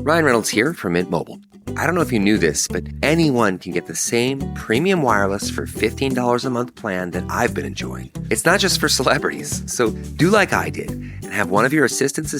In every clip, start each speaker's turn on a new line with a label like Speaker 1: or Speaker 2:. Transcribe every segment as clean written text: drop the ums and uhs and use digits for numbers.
Speaker 1: Ryan Reynolds here from Mint Mobile. I don't know if you knew this, but anyone can get the same premium wireless for $15 a month plan that I've been enjoying. It's not just for celebrities. So do like I did and have one of your assistants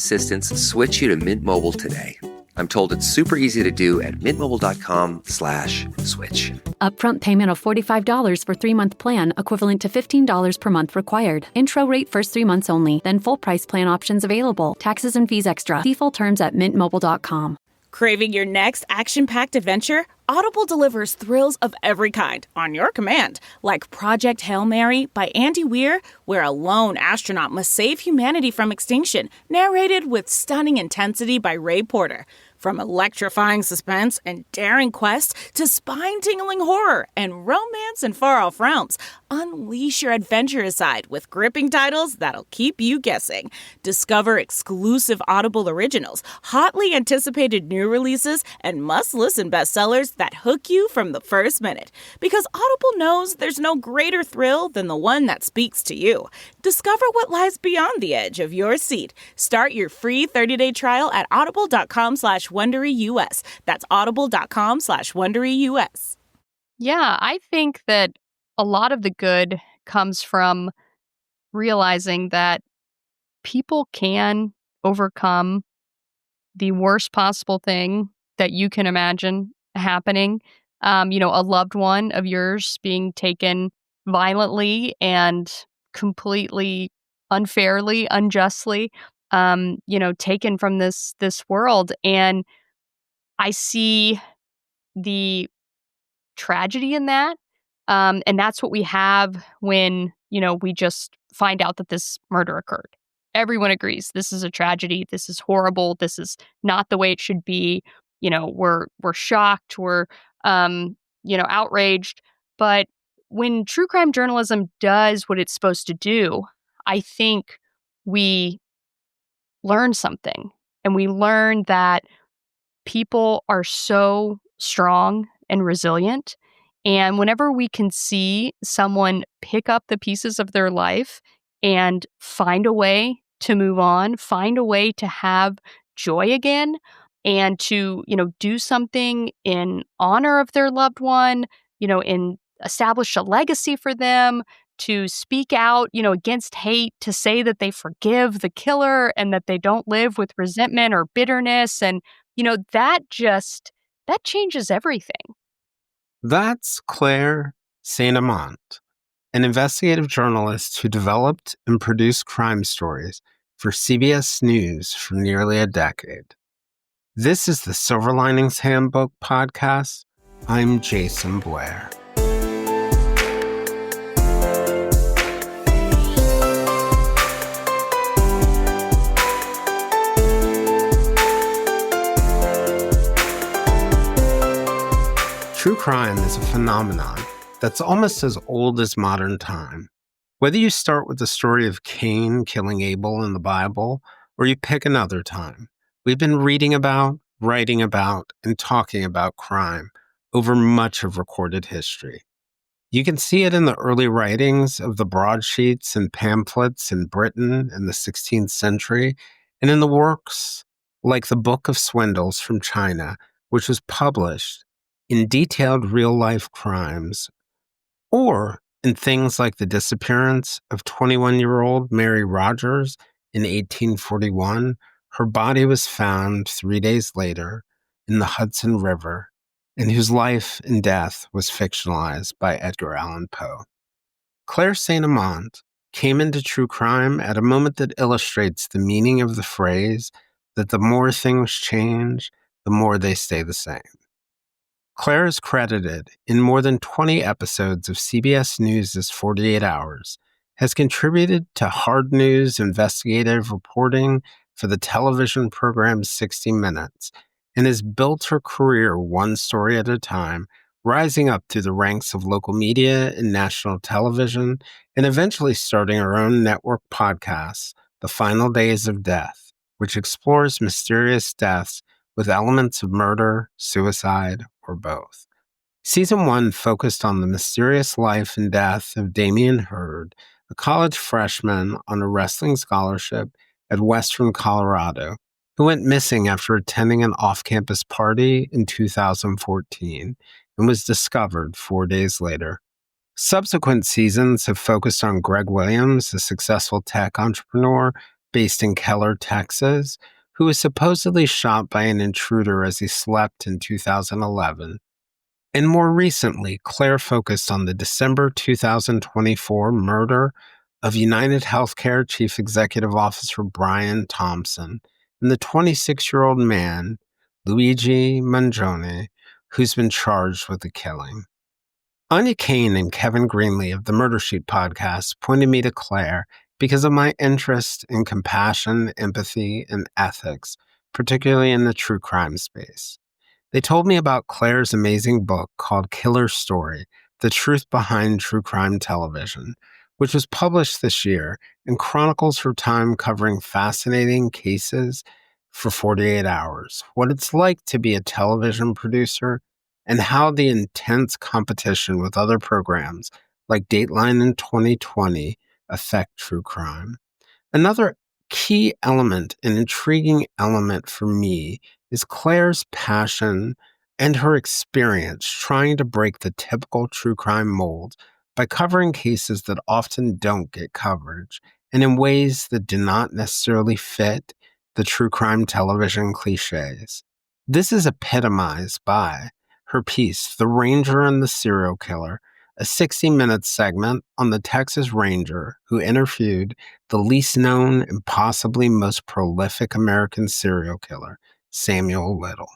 Speaker 1: switch you to Mint Mobile today. I'm told it's super easy to do at mintmobile.com/switch.
Speaker 2: Upfront payment of $45 for 3-month plan, equivalent to $15 per month required. Intro rate first 3 months only, then full price plan options available. Taxes and fees extra. See full terms at mintmobile.com.
Speaker 3: Craving your next action-packed adventure? Audible delivers thrills of every kind on your command, like Project Hail Mary by Andy Weir, where a lone astronaut must save humanity from extinction, narrated with stunning intensity by Ray Porter. From electrifying suspense and daring quest to spine-tingling horror and romance in far-off realms, unleash your adventurous side with gripping titles that'll keep you guessing. Discover exclusive Audible originals, hotly anticipated new releases, and must-listen bestsellers that hook you from the first minute. Because Audible knows there's no greater thrill than the one that speaks to you. Discover what lies beyond the edge of your seat. Start your free 30-day trial at audible.com/WonderyUS. That's audible.com/WonderyUS.
Speaker 4: Yeah, I think that a lot of the good comes from realizing that people can overcome the worst possible thing that you can imagine happening. A loved one of yours being taken violently and completely unfairly, unjustly, taken from this world. And I see the tragedy in that. And that's what we have when, we just find out that this murder occurred. Everyone agrees this is a tragedy. This is horrible. This is not the way it should be. We're shocked. We're, outraged. But when true crime journalism does what it's supposed to do, I think we learn something. And we learn that people are so strong and resilient. And whenever we can see someone pick up the pieces of their life and find a way to move on, find a way to have joy again, and to, do something in honor of their loved one, and establish a legacy for them, to speak out, against hate, to say that they forgive the killer and that they don't live with resentment or bitterness. And, that changes everything.
Speaker 5: That's Claire St. Amant, an investigative journalist who developed and produced crime stories for CBS News for nearly a decade. This is the Silver Linings Handbook podcast. I'm Jason Blair. True crime is a phenomenon that's almost as old as modern time. Whether you start with the story of Cain killing Abel in the Bible, or you pick another time, we've been reading about, writing about, and talking about crime over much of recorded history. You can see it in the early writings of the broadsheets and pamphlets in Britain in the 16th century, and in the works like the Book of Swindles from China, which was published in detailed real-life crimes, or in things like the disappearance of 21-year-old Mary Rogers in 1841. Her body was found 3 days later in the Hudson River, and whose life and death was fictionalized by Edgar Allan Poe. Claire St. Amant came into true crime at a moment that illustrates the meaning of the phrase that the more things change, the more they stay the same. Claire is credited in more than 20 episodes of CBS News' 48 Hours, has contributed to hard news investigative reporting for the television program 60 Minutes, and has built her career one story at a time, rising up through the ranks of local media and national television, and eventually starting her own network podcast, The Final Days of Death, which explores mysterious deaths with elements of murder, suicide, or both. Season 1 focused on the mysterious life and death of Damian Hurd, a college freshman on a wrestling scholarship at Western Colorado, who went missing after attending an off-campus party in 2014 and was discovered 4 days later. Subsequent seasons have focused on Greg Williams, a successful tech entrepreneur based in Keller, Texas, who was supposedly shot by an intruder as he slept in 2011. And more recently, Claire focused on the December 2024 murder of United Healthcare Chief Executive Officer Brian Thompson and the 26-year-old man, Luigi Mangione, who's been charged with the killing. Anya Kane and Kevin Greenlee of the Murder Sheet podcast pointed me to Claire because of my interest in compassion, empathy, and ethics, particularly in the true crime space. They told me about Claire's amazing book called Killer Story: The Truth Behind True Crime Television, which was published this year and chronicles her time covering fascinating cases for 48 hours, what it's like to be a television producer, and how the intense competition with other programs like Dateline in 2020 affect true crime. Another key element, an intriguing element for me, is Claire's passion and her experience trying to break the typical true crime mold by covering cases that often don't get coverage and in ways that do not necessarily fit the true crime television cliches. This is epitomized by her piece, The Ranger and the Serial Killer, a 60-minute segment on the Texas Ranger who interviewed the least known and possibly most prolific American serial killer, Samuel Little.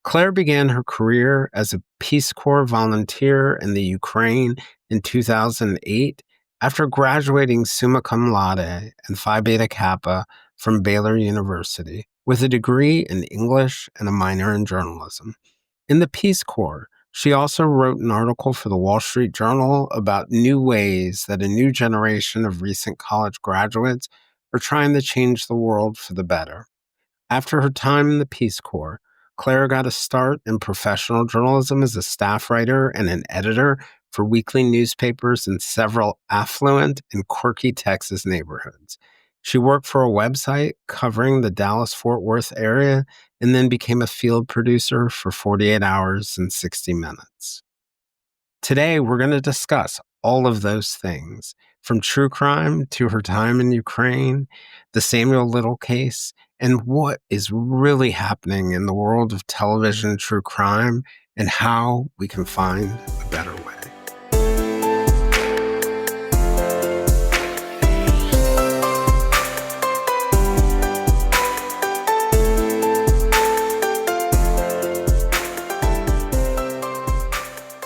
Speaker 5: Claire began her career as a Peace Corps volunteer in the Ukraine in 2008 after graduating summa cum laude and Phi Beta Kappa from Baylor University with a degree in English and a minor in journalism. In the Peace Corps, she also wrote an article for the Wall Street Journal about new ways that a new generation of recent college graduates are trying to change the world for the better. After her time in the Peace Corps, Claire got a start in professional journalism as a staff writer and an editor for weekly newspapers in several affluent and quirky Texas neighborhoods. She worked for a website covering the Dallas-Fort Worth area and then became a field producer for 48 Hours and 60 Minutes. Today, we're going to discuss all of those things, from true crime to her time in Ukraine, the Samuel Little case, and what is really happening in the world of television true crime and how we can find a better way.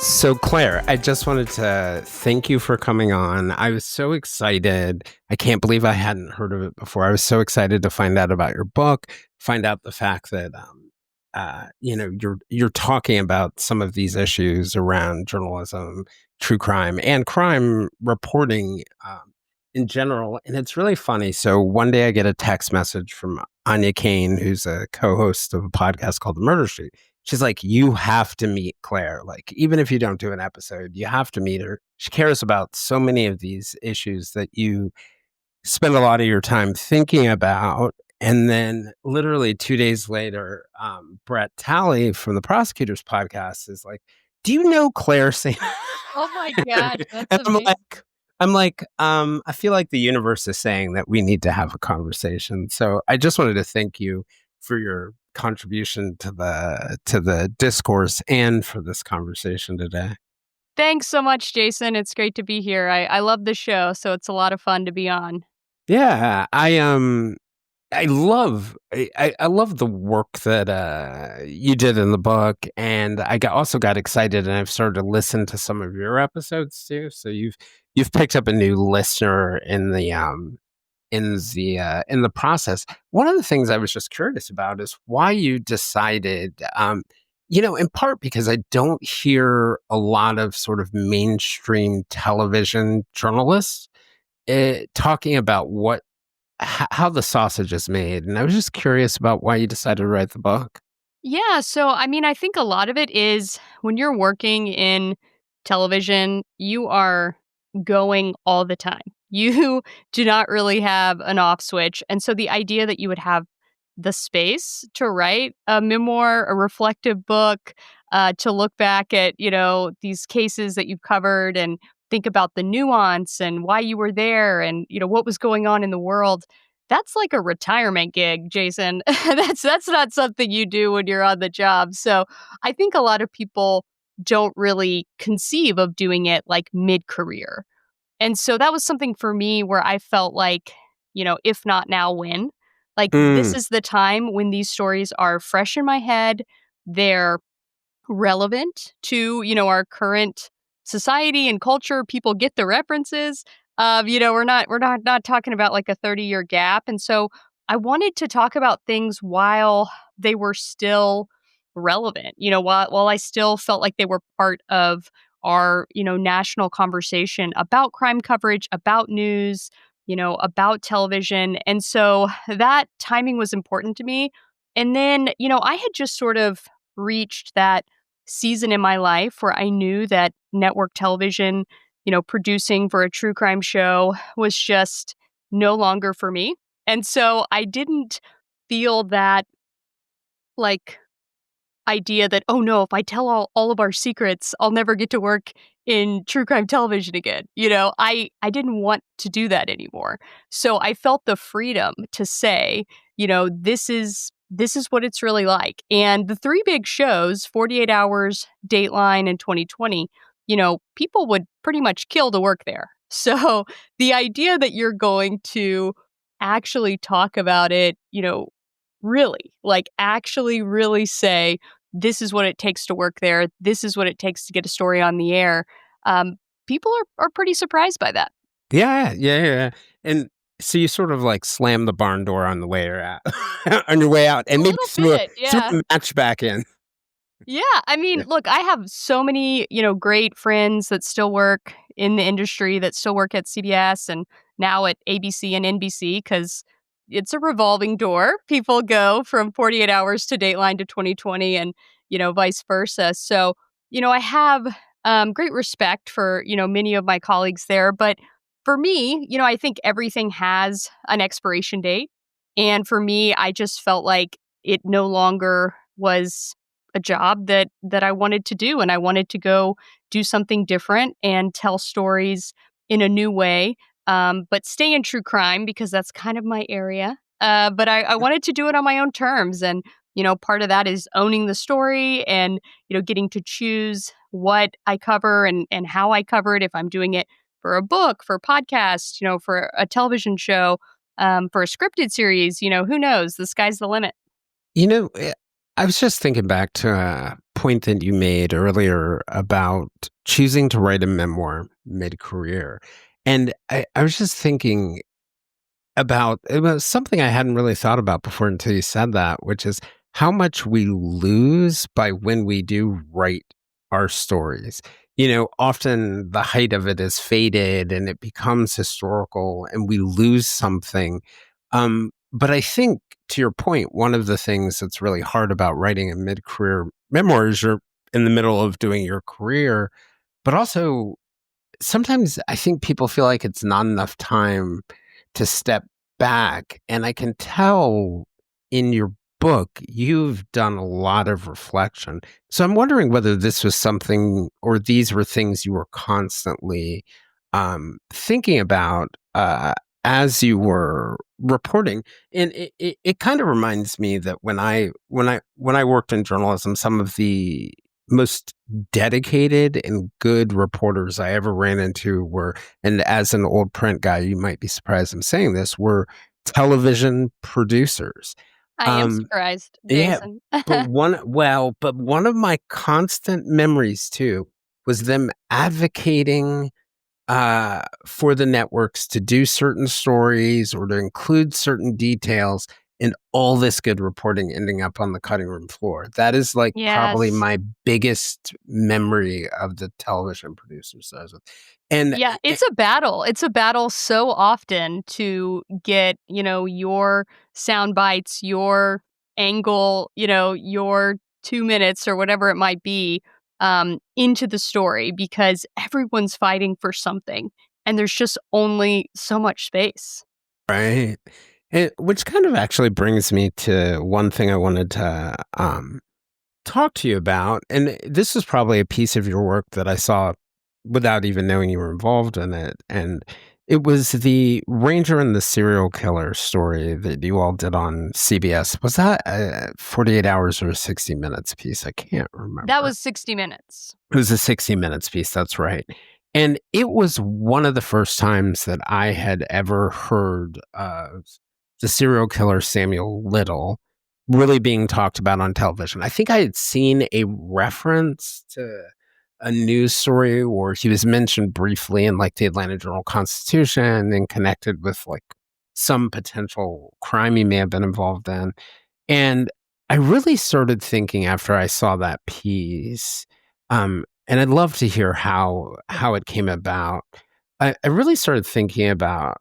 Speaker 5: So, Claire, I just wanted to thank you for coming on. I was so excited. I can't believe I hadn't heard of it before. I was so excited to find out about your book, find out the fact that, you're talking about some of these issues around journalism, true crime, and crime reporting in general. And it's really funny. So one day I get a text message from Anya Kane, who's a co-host of a podcast called The Murder Sheet. She's like, you have to meet Claire. Like, even if you don't do an episode, you have to meet her. She cares about so many of these issues that you spend a lot of your time thinking about. And then literally 2 days later, Brett Talley from the Prosecutors podcast is like, do you know Claire Sam?
Speaker 4: Oh my God, that's
Speaker 5: And
Speaker 4: amazing.
Speaker 5: I feel like the universe is saying that we need to have a conversation. So I just wanted to thank you for your contribution to the discourse and for this conversation today.
Speaker 4: Thanks so much, Jason. It's great to be here. I love the show, so it's a lot of fun to be on.
Speaker 5: Yeah, I love the work that you did in the book, and also got excited, and I've started to listen to some of your episodes too. So you've picked up a new listener in the process. One of the things I was just curious about is why you decided, in part because I don't hear a lot of sort of mainstream television journalists talking about how the sausage is made. And I was just curious about why you decided to write the book.
Speaker 4: Yeah, so I mean, I think a lot of it is when you're working in television, you are going all the time. You do not really have an off switch. And so the idea that you would have the space to write a memoir, a reflective book, to look back at, these cases that you've covered and think about the nuance and why you were there and, what was going on in the world. That's like a retirement gig, Jason. That's not something you do when you're on the job. So I think a lot of people don't really conceive of doing it like mid-career. And so that was something for me where I felt like, if not now, when? Like, this
Speaker 5: Mm.
Speaker 4: is the time when these stories are fresh in my head. They're relevant to, our current society and culture. People get the references. We're not talking about like a 30-year gap. And so I wanted to talk about things while they were still relevant, while I still felt like they were part of our, national conversation about crime coverage, about news, about television. And so that timing was important to me. And then, I had just sort of reached that season in my life where I knew that network television, producing for a true crime show was just no longer for me. And so I didn't feel that like idea that, oh no, if I tell all of our secrets, I'll never get to work in true crime television again. I didn't want to do that anymore. So I felt the freedom to say, this is what it's really like. And the three big shows, 48 Hours, Dateline, and 2020, people would pretty much kill to work there. So the idea that you're going to actually talk about it, really, like actually really say, this is what it takes to work there. This is what it takes to get a story on the air. People are pretty surprised by that.
Speaker 5: Yeah. And so you sort of like slam the barn door on the way out, on your way out, and
Speaker 4: A
Speaker 5: maybe
Speaker 4: little
Speaker 5: threw
Speaker 4: bit,
Speaker 5: threw
Speaker 4: yeah.
Speaker 5: a match back in.
Speaker 4: Yeah, I mean,
Speaker 5: Yeah.
Speaker 4: look, I have so many, great friends that still work in the industry, that still work at CBS and now at ABC and NBC because it's a revolving door. People go from 48 Hours to Dateline to 2020 and, vice versa. So, I have great respect for, many of my colleagues there. But for me, I think everything has an expiration date. And for me, I just felt like it no longer was a job that I wanted to do, and I wanted to go do something different and tell stories in a new way, but stay in true crime because that's kind of my area. But I wanted to do it on my own terms, and part of that is owning the story and getting to choose what I cover and how I cover it. If I'm doing it for a book, for a podcast, for a television show, for a scripted series, who knows? The sky's the limit.
Speaker 5: You know, eh, I was just thinking back to a point that you made earlier about choosing to write a memoir mid-career. And I was just thinking about it was something I hadn't really thought about before until you said that, which is how much we lose by when we do write our stories. Often the height of it is faded and it becomes historical and we lose something. But I think to your point, one of the things that's really hard about writing a mid-career memoir is you're in the middle of doing your career, but also sometimes I think people feel like it's not enough time to step back. And I can tell in your book, you've done a lot of reflection. So I'm wondering whether this was something or these were things you were constantly thinking about as you were reporting. And it kind of reminds me that when I worked in journalism, some of the most dedicated and good reporters I ever ran into were, and as an old print guy, you might be surprised I'm saying this, were television producers.
Speaker 4: I am
Speaker 5: Um,
Speaker 4: surprised,
Speaker 5: yeah,
Speaker 4: Jason.
Speaker 5: but one of my constant memories too was them advocating for the networks to do certain stories or to include certain details and all this good reporting ending up on the cutting room floor. That is like probably
Speaker 4: Yes.
Speaker 5: my biggest memory of the television producers I was with. And
Speaker 4: Yeah, it's a battle. It's a battle so often to get, your sound bites, your angle, your 2 minutes or whatever it might be, into the story because everyone's fighting for something and there's just only so much space.
Speaker 5: right. Which kind of actually brings me to one thing I wanted to talk to you about. And this is probably a piece of your work that I saw without even knowing you were involved in it. And it was the Ranger and the Serial Killer story that you all did on CBS. Was that 48 hours or a 60 minutes piece? I can't remember.
Speaker 4: That was 60 minutes.
Speaker 5: It was a 60 minutes piece. That's right. And it was one of the first times that I had ever heard of the serial killer Samuel Little really being talked about on television. I think I had seen a reference to a news story where he was mentioned briefly in like the Atlanta Journal-Constitution and connected with like some potential crime he may have been involved in. And I really started thinking after I saw that piece, and I'd love to hear how it came about. I really started thinking about,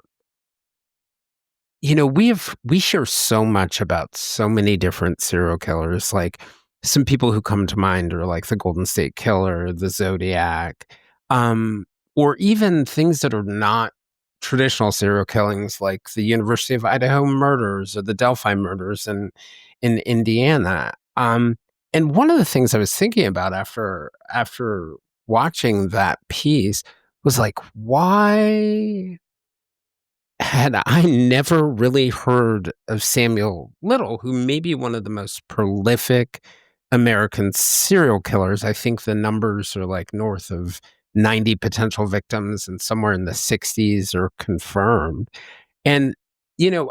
Speaker 5: we hear so much about so many different serial killers. Like some people who come to mind are like the Golden State Killer, the Zodiac, or even things that are not traditional serial killings, like the University of Idaho murders or the Delphi murders in Indiana. And one of the things I was thinking about after watching that piece was like, why had I never really heard of Samuel Little, who may be one of the most prolific American serial killers? I think the numbers are like north of 90 potential victims, and somewhere in the 60s are confirmed. And,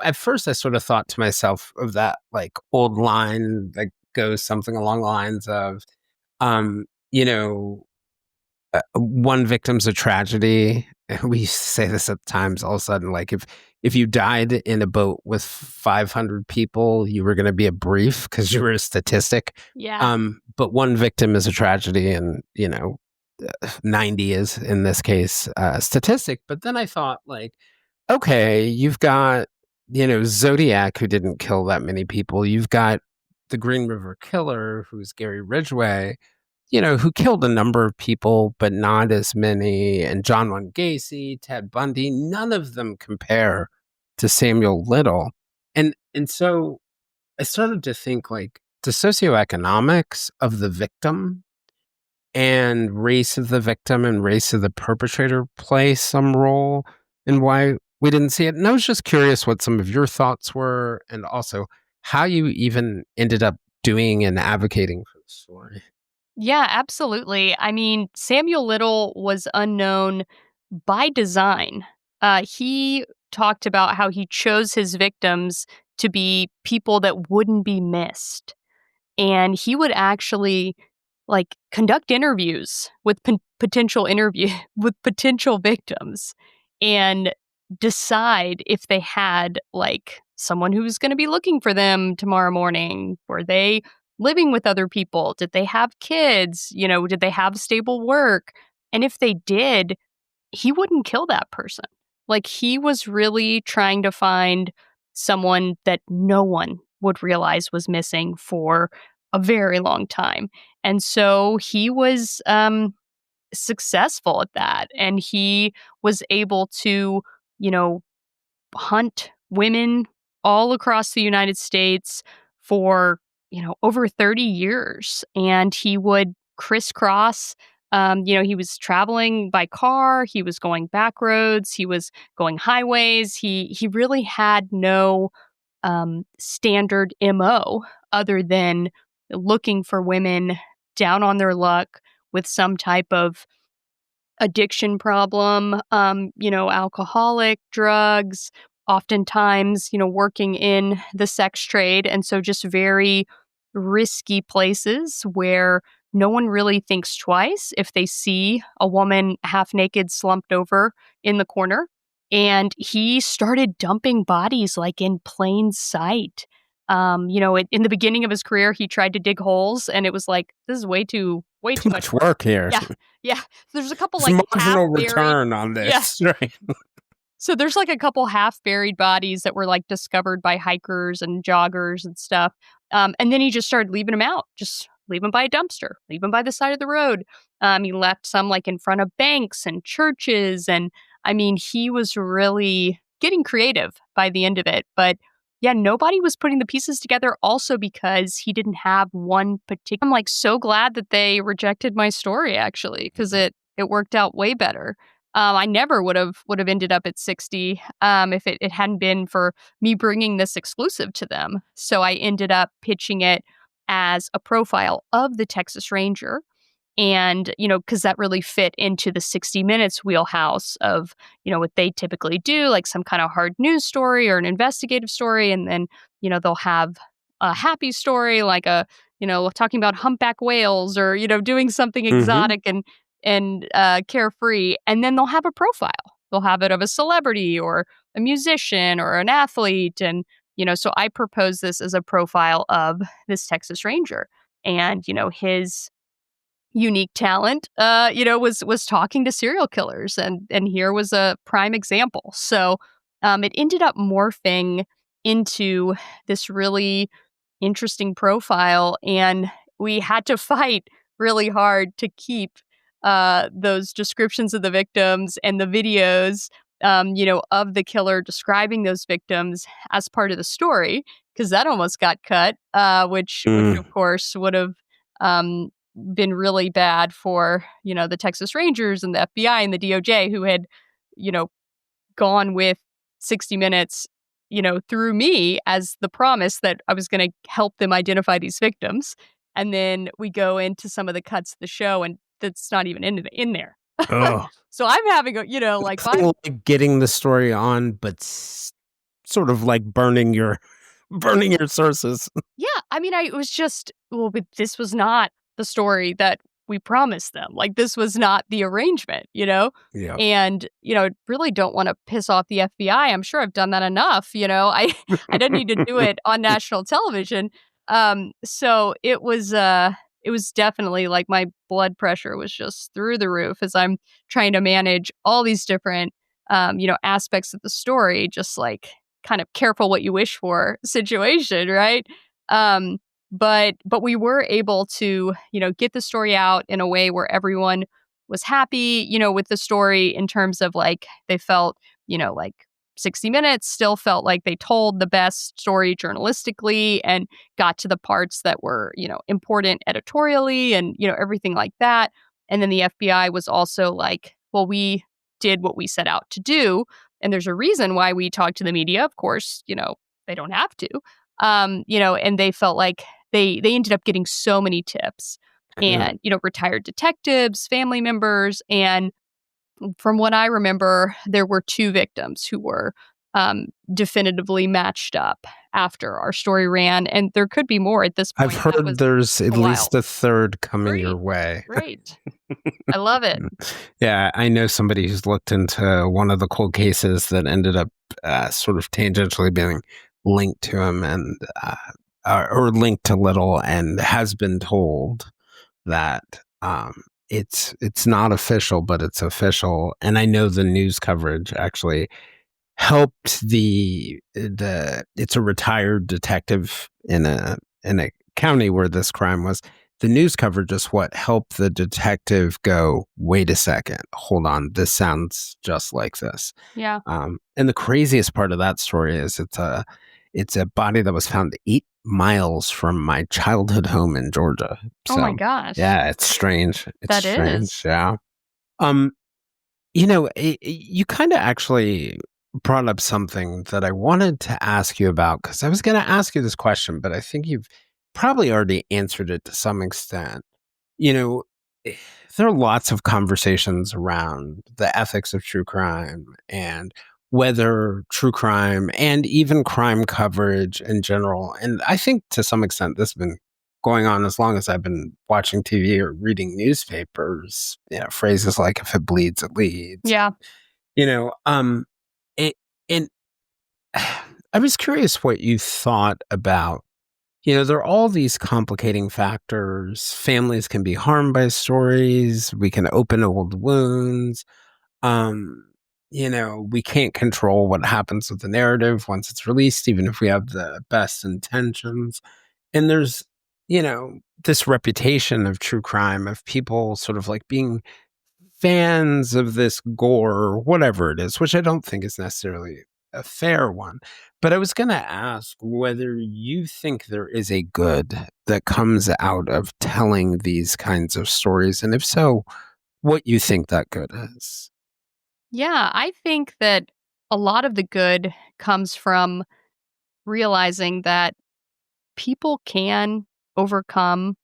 Speaker 5: at first I sort of thought to myself of that like old line that goes something along the lines of, um, you know, one victim's a tragedy. We used to say this at times. All of a sudden, like if you died in a boat with 500 people, you were going to be a brief because you were a statistic.
Speaker 4: Yeah.
Speaker 5: But one victim is a tragedy, and 90 is in this case a statistic. But then I thought, like, okay, you've got Zodiac, who didn't kill that many people. You've got the Green River Killer, who's Gary Ridgway, who killed a number of people, but not as many. And John Wayne Gacy, Ted Bundy, none of them compare to Samuel Little. And so I started to think, like, the socioeconomics of the victim and race of the victim and race of the perpetrator play some role in why we didn't see it. And I was just curious what some of your thoughts were, and also how you even ended up doing and advocating for the story.
Speaker 4: Yeah, absolutely. I mean, Samuel Little was unknown by design. He talked about how he chose his victims to be people that wouldn't be missed. And he would actually like conduct interviews with potential with potential victims and decide if they had like someone who was going to be looking for them tomorrow morning. Were they living with other people? Did they have kids? Did they have stable work? And if they did, he wouldn't kill that person. Like, he was really trying to find someone that no one would realize was missing for a very long time. And so he was successful at that. And he was able to, hunt women all across the United States for, over 30 years. And he would crisscross. He was traveling by car. He was going back roads. He was going highways. He really had no standard MO other than looking for women down on their luck with some type of addiction problem, alcoholic, drugs, oftentimes, working in the sex trade. And so just very risky places where no one really thinks twice if they see a woman half naked slumped over in the corner. And he started dumping bodies like in plain sight. In the beginning of his career, he tried to dig holes, and it was like, this is way too much
Speaker 5: work here.
Speaker 4: Yeah. So there's a couple
Speaker 5: There's
Speaker 4: like
Speaker 5: marginal
Speaker 4: half-buried-
Speaker 5: return on this, right?
Speaker 4: So there's like a couple half-buried bodies that were like discovered by hikers and joggers and stuff. And then he just started leaving them out. Just leave them by a dumpster, leave them by the side of the road. He left some like in front of banks and churches. And I mean, he was really getting creative by the end of it. But yeah, nobody was putting the pieces together also because he didn't have one particular. I'm like so glad that they rejected my story actually, because it worked out way better. I never would have ended up at 60 if it hadn't been for me bringing this exclusive to them. So I ended up pitching it as a profile of the Texas Ranger. And, because that really fit into the 60 Minutes wheelhouse of, what they typically do, like some kind of hard news story or an investigative story. And then, they'll have a happy story, like talking about humpback whales or, doing something exotic and carefree. And then they'll have a profile. They'll have it of a celebrity or a musician or an athlete. And, so I propose this as a profile of this Texas Ranger and, his unique talent, was talking to serial killers, and here was a prime example. So, it ended up morphing into this really interesting profile, and we had to fight really hard to keep those descriptions of the victims and the videos, of the killer describing those victims as part of the story, because that almost got cut, which of course would have um, been really bad for, the Texas Rangers and the FBI and the DOJ who had, gone with 60 Minutes, through me as the promise that I was going to help them identify these victims. And then we go into some of the cuts of the show and that's not even in there.
Speaker 5: Oh.
Speaker 4: So I'm having a, like
Speaker 5: Kind of like getting the story on, but sort of like burning your sources.
Speaker 4: Yeah, I mean, it was just, but this was not the story that we promised them. Like, this was not the arrangement,
Speaker 5: Yeah.
Speaker 4: And, really don't want to piss off the FBI. I'm sure I've done that enough, I don't need to do it on national television. So it was definitely like my blood pressure was just through the roof as I'm trying to manage all these different, aspects of the story, just like kind of careful what you wish for situation, right? But we were able to, get the story out in a way where everyone was happy, with the story in terms of like they felt, like 60 Minutes still felt like they told the best story journalistically and got to the parts that were, important editorially and, everything like that. And then the FBI was also like, well, we did what we set out to do. And there's a reason why we talk to the media. Of course, they don't have to. And they felt like they ended up getting so many tips and, retired detectives, family members. And from what I remember, there were 2 victims who were definitively matched up after our story ran. And there could be more at this point.
Speaker 5: I've heard there's at least a third coming your way.
Speaker 4: Great. I love it.
Speaker 5: Yeah, I know somebody who's looked into one of the cold cases that ended up sort of tangentially being linked to him and or linked to Little, and has been told that it's not official, but it's official. And I know the news coverage actually helped it's a retired detective in a county where this crime was. The news coverage is what helped the detective go, wait a second, hold on, this sounds just like this.
Speaker 4: Yeah.
Speaker 5: And the craziest part of that story is it's a body that was found 8 miles from my childhood home in Georgia. So,
Speaker 4: oh my gosh.
Speaker 5: Yeah, it's strange. It's strange.
Speaker 4: Is.
Speaker 5: Yeah. You kind of actually brought up something that I wanted to ask you about, because I was going to ask you this question, but I think you've probably already answered it to some extent. There are lots of conversations around the ethics of true crime and whether true crime and even crime coverage in general. And I think to some extent this has been going on as long as I've been watching TV or reading newspapers. Phrases like "if it bleeds, it leads."
Speaker 4: Yeah.
Speaker 5: And I was curious what you thought about, there are all these complicating factors. Families can be harmed by stories. We can open old wounds. We can't control what happens with the narrative once it's released, even if we have the best intentions. And there's, this reputation of true crime, of people sort of like being fans of this gore or whatever it is, which I don't think is necessarily a fair one. But I was going to ask whether you think there is a good that comes out of telling these kinds of stories, and if so, what you think that good is.
Speaker 4: Yeah, I think that a lot of the good comes from realizing that people can overcome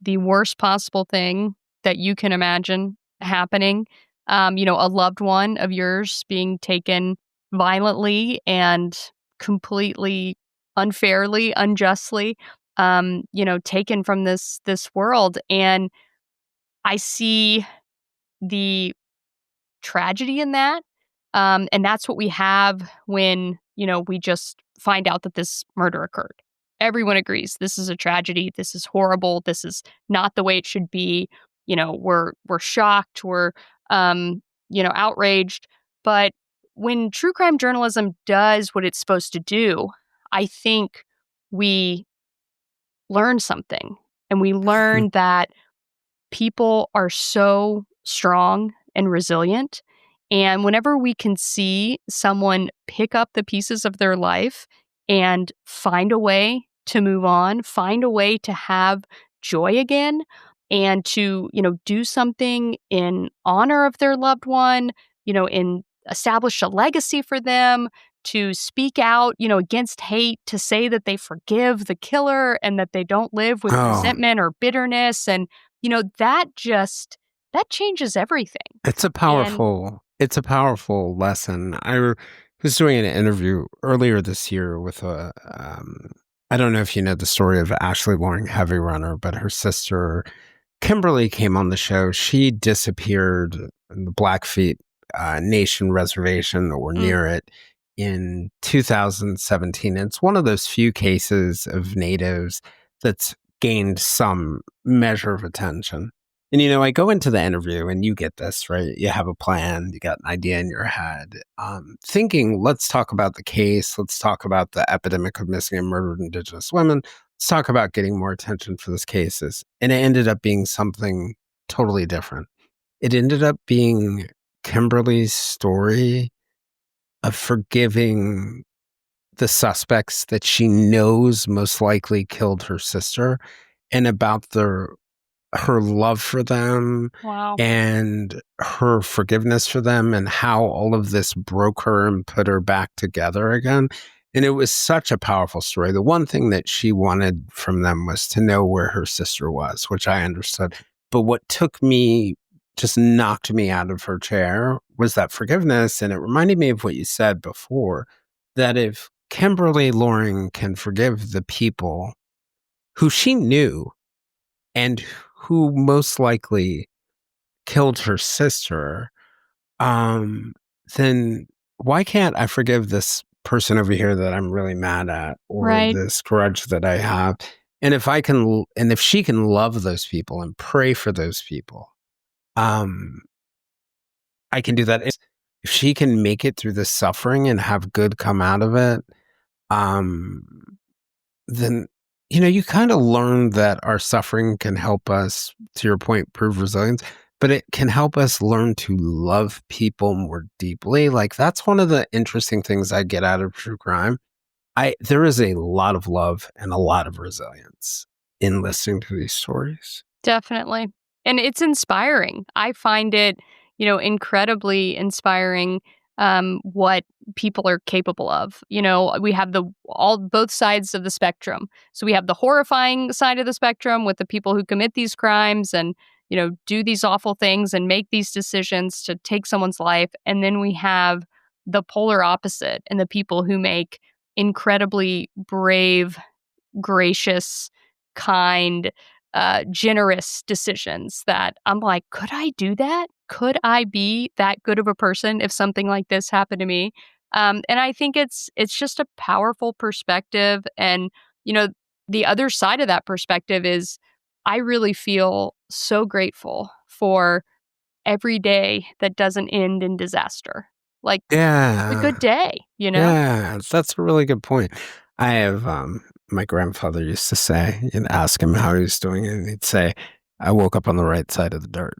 Speaker 4: the worst possible thing that you can imagine happening. A loved one of yours being taken violently and completely unfairly, unjustly, taken from this world. And I see the tragedy in that. And that's what we have when, we just find out that this murder occurred. Everyone agrees this is a tragedy. This is horrible. This is not the way it should be. We're shocked. We're outraged. But when true crime journalism does what it's supposed to do, I think we learn something, and we learn that people are so strong and resilient. And whenever we can see someone pick up the pieces of their life and find a way to move on, find a way to have joy again, and to, do something in honor of their loved one, in establish a legacy for them, to speak out, against hate, to say that they forgive the killer and that they don't live with resentment or bitterness. And, that changes everything.
Speaker 5: It's a powerful lesson. I was doing an interview earlier this year with I don't know if you know the story of Ashley Loring Heavy Runner, but her sister Kimberly came on the show. She disappeared in the Blackfeet Nation reservation or near it in 2017. It's one of those few cases of natives that's gained some measure of attention. And, I go into the interview and you get this, right? You have a plan, you got an idea in your head, thinking, let's talk about the case. Let's talk about the epidemic of missing and murdered Indigenous women. Let's talk about getting more attention for these cases. And it ended up being something totally different. It ended up being Kimberly's story of forgiving the suspects that she knows most likely killed her sister, and about her love for them.
Speaker 4: Wow.
Speaker 5: And her forgiveness for them, and how all of this broke her and put her back together again. And it was such a powerful story. The one thing that she wanted from them was to know where her sister was, which I understood. But what just knocked me out of her chair was that forgiveness. And it reminded me of what you said before, that if Kimberly Loring can forgive the people who she knew and who most likely killed her sister, then why can't I forgive this person over here that I'm really mad at, or this grudge that I have? And if she can love those people and pray for those people, I can do that. If she can make it through the suffering and have good come out of it, then, you kind of learn that our suffering can help us, to your point, prove resilience, but it can help us learn to love people more deeply. Like, that's one of the interesting things I get out of true crime. There is a lot of love and a lot of resilience in listening to these stories.
Speaker 4: Definitely. And it's inspiring. I find it, incredibly inspiring what people are capable of. We have both sides of the spectrum. So we have the horrifying side of the spectrum with the people who commit these crimes and, do these awful things and make these decisions to take someone's life. And then we have the polar opposite, and the people who make incredibly brave, gracious, kind, generous decisions that I'm like, could I do that? Could I be that good of a person if something like this happened to me? And I think it's just a powerful perspective. And, the other side of that perspective is I really feel so grateful for every day that doesn't end in disaster. Like,
Speaker 5: yeah,
Speaker 4: it's a good day,
Speaker 5: Yeah, that's a really good point. I have, my grandfather used to say, and ask him how he was doing, and he'd say, I woke up on the right side of the dirt.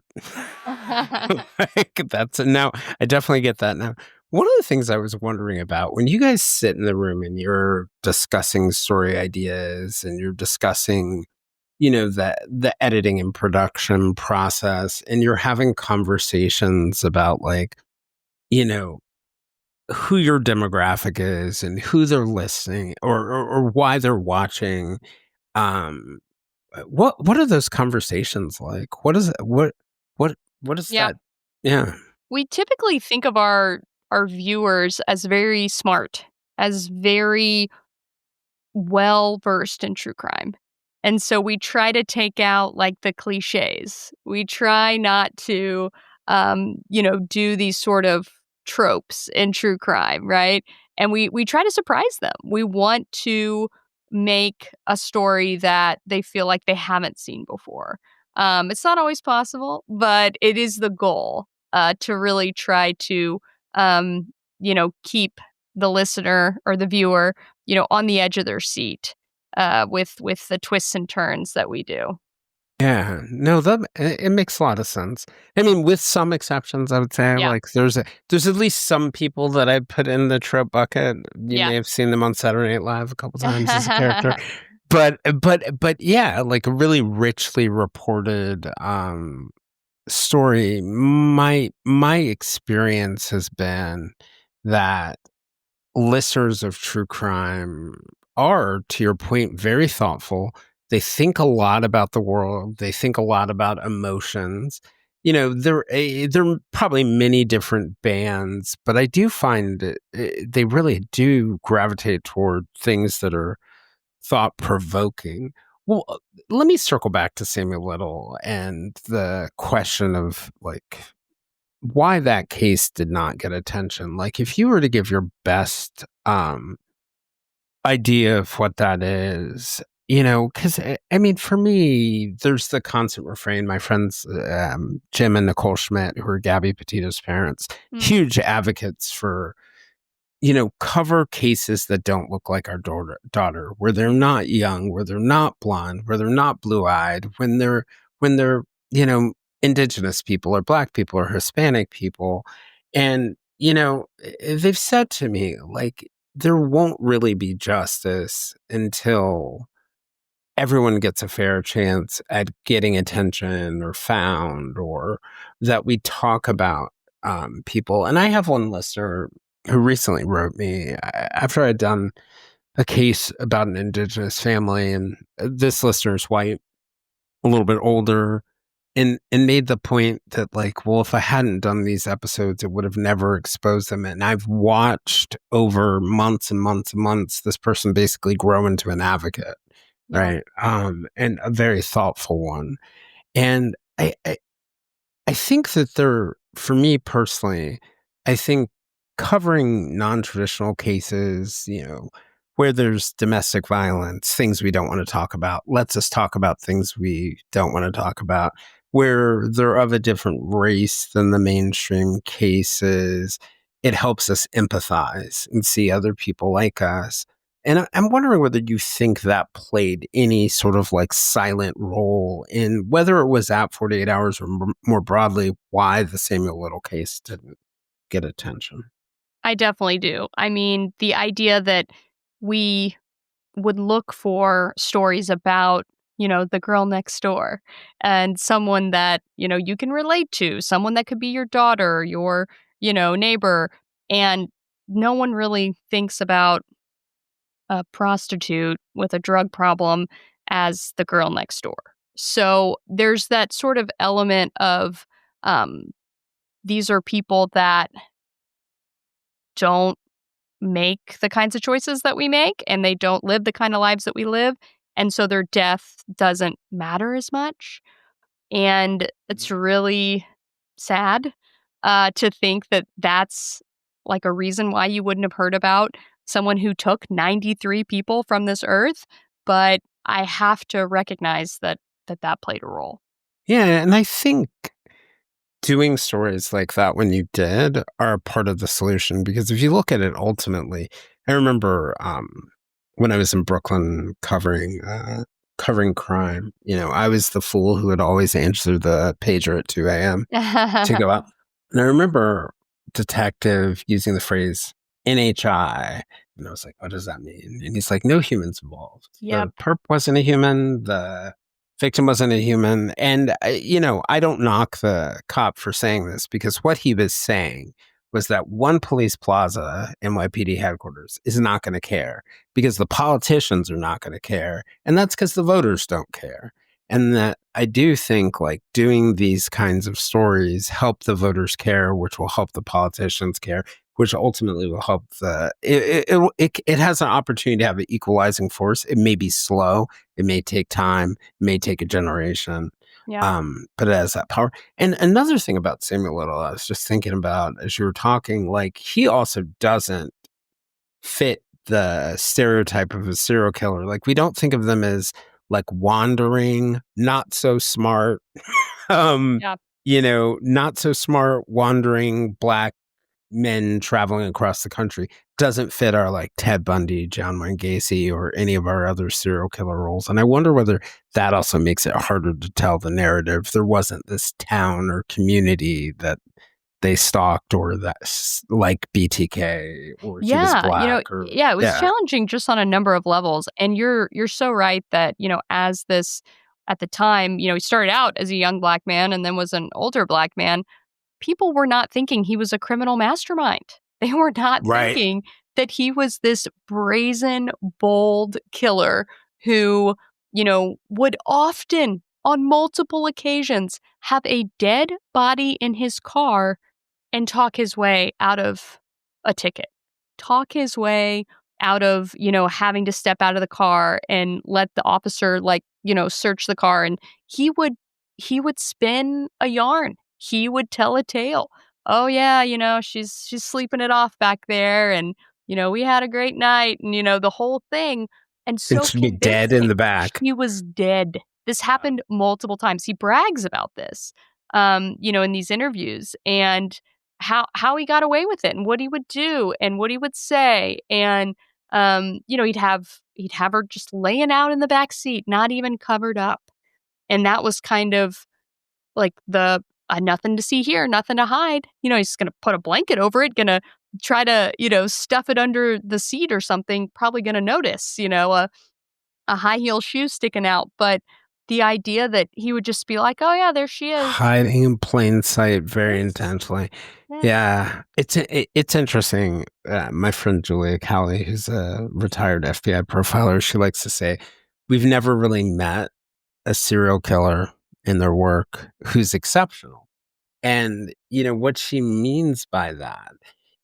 Speaker 5: Now, I definitely get that now. One of the things I was wondering about when you guys sit in the room and you're discussing story ideas and you're discussing, the editing and production process, and you're having conversations about like, you know, who your demographic is and who they're listening or why they're watching. Um, what are those conversations like? What is it? What is
Speaker 4: Yeah.
Speaker 5: that? Yeah.
Speaker 4: We typically think of our viewers as very smart, as very well versed in true crime. And so we try to take out like the cliches. We try not to do these sort of tropes in true crime, right? And we try to surprise them. We want to make a story that they feel like they haven't seen before. It's not always possible, but it is the goal to really try to keep the listener or the viewer on the edge of their seat with the twists and turns that we do.
Speaker 5: Yeah, no, it makes a lot of sense. I mean, with some exceptions, I would say,
Speaker 4: Yeah.
Speaker 5: like there's at least some people that I put in the trope bucket. You
Speaker 4: Yeah.
Speaker 5: may have seen them on Saturday Night Live a couple times as a character, but yeah, like a really richly reported story. My experience has been that listeners of true crime are, to your point, very thoughtful. They think a lot about the world. They think a lot about emotions. There are probably many different bands, but I do find they really do gravitate toward things that are thought provoking. Well, let me circle back to Samuel Little and the question of like why that case did not get attention. Like if you were to give your best idea of what that is, because I mean, for me, there's the constant refrain. My friends, Jim and Nicole Schmidt, who are Gabby Petito's parents, huge advocates for, cover cases that don't look like our daughter, where they're not young, where they're not blonde, where they're not blue eyed, when they're, indigenous people or Black people or Hispanic people. And, they've said to me, like, there won't really be justice until everyone gets a fair chance at getting attention or found, or that we talk about people. And I have one listener who recently wrote me after I'd done a case about an indigenous family, and this listener's white, a little bit older, and made the point that like, well, if I hadn't done these episodes, it would have never exposed them. And I've watched over months and months and months this person basically grow into an advocate, right? And a very thoughtful one. And I think that for me personally, I think covering non-traditional cases, where there's domestic violence, things we don't want to talk about, lets us talk about things we don't want to talk about, where they're of a different race than the mainstream cases, it helps us empathize and see other people like us. And I'm wondering whether you think that played any sort of like silent role in whether it was at 48 Hours or more broadly, why the Samuel Little case didn't get attention.
Speaker 4: I definitely do. I mean, the idea that we would look for stories about, the girl next door and someone that, you can relate to, someone that could be your daughter, your, neighbor. And no one really thinks about a prostitute with a drug problem as the girl next door. So there's that sort of element of these are people that don't make the kinds of choices that we make, and they don't live the kind of lives that we live. And so their death doesn't matter as much. And it's really sad to think that that's like a reason why you wouldn't have heard about someone who took 93 people from this earth. But I have to recognize that played a role.
Speaker 5: Yeah, and I think doing stories like that when you did are part of the solution, because if you look at it ultimately, I remember when I was in Brooklyn covering crime, I was the fool who would always answer the pager at 2 a.m. to go out. And I remember detective using the phrase NHI. And I was like, what does that mean? And he's like, no humans involved.
Speaker 4: Yep.
Speaker 5: The perp wasn't a human. The victim wasn't a human. And, I don't knock the cop for saying this, because what he was saying was that one police plaza, NYPD headquarters, is not going to care because the politicians are not going to care. And that's because the voters don't care. And that I do think like doing these kinds of stories help the voters care, which will help the politicians care, which ultimately will help it has an opportunity to have an equalizing force. It may be slow. It may take time. It may take a generation.
Speaker 4: Yeah.
Speaker 5: But it has that power. And another thing about Samuel Little, I was just thinking about as you were talking, like he also doesn't fit the stereotype of a serial killer. Like we don't think of them as like wandering, not so smart,
Speaker 4: Yeah.
Speaker 5: not so smart, wandering Black men traveling across the country. Doesn't fit our like Ted Bundy, John Wayne Gacy, or any of our other serial killer roles. And I wonder whether that also makes it harder to tell the narrative. There wasn't this town or community that they stalked, or that's like BTK, or he was Black.
Speaker 4: It was challenging just on a number of levels. And you're so right that, as this at the time, he started out as a young Black man and then was an older Black man. People were not thinking he was a criminal mastermind. They were not thinking that he was this brazen, bold killer who, would often, on multiple occasions, have a dead body in his car and talk his way out of a ticket, talk his way out of, having to step out of the car and let the officer, search the car. And he would spin a yarn. He would tell a tale. Oh yeah, she's sleeping it off back there, and we had a great night, and the whole thing. And so
Speaker 5: should be dead in the back.
Speaker 4: He was dead. This happened multiple times. He brags about this, in these interviews, and how he got away with it, and what he would do, and what he would say, and he'd have her just laying out in the back seat, not even covered up, and that was kind of like the nothing to see here, nothing to hide. He's going to put a blanket over it, going to try to, stuff it under the seat or something, probably going to notice, a high heel shoe sticking out. But the idea that he would just be like, oh yeah, there she is.
Speaker 5: Hiding in plain sight very intentionally. Yeah. It's interesting. My friend Julia Cowley, who's a retired FBI profiler, she likes to say, we've never really met a serial killer in their work who's exceptional. And, what she means by that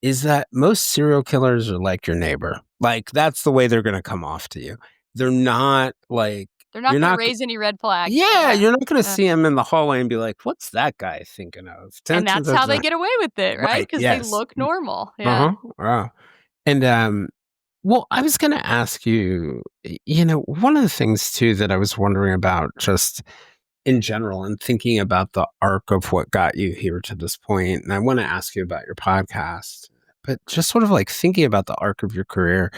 Speaker 5: is that most serial killers are like your neighbor. Like, that's the way they're going to come off to you. They're not like...
Speaker 4: They're not going to raise any red flags.
Speaker 5: Yeah, you're not going to see them in the hallway and be like, what's that guy thinking of?
Speaker 4: And that's how they get away with it, right? Because they look normal. Yeah.
Speaker 5: Wow. And, well, I was going to ask you, one of the things, too, that I was wondering about just in general and thinking about the arc of what got you here to this point, and I want to ask you about your podcast, but just sort of like thinking about the arc of your career.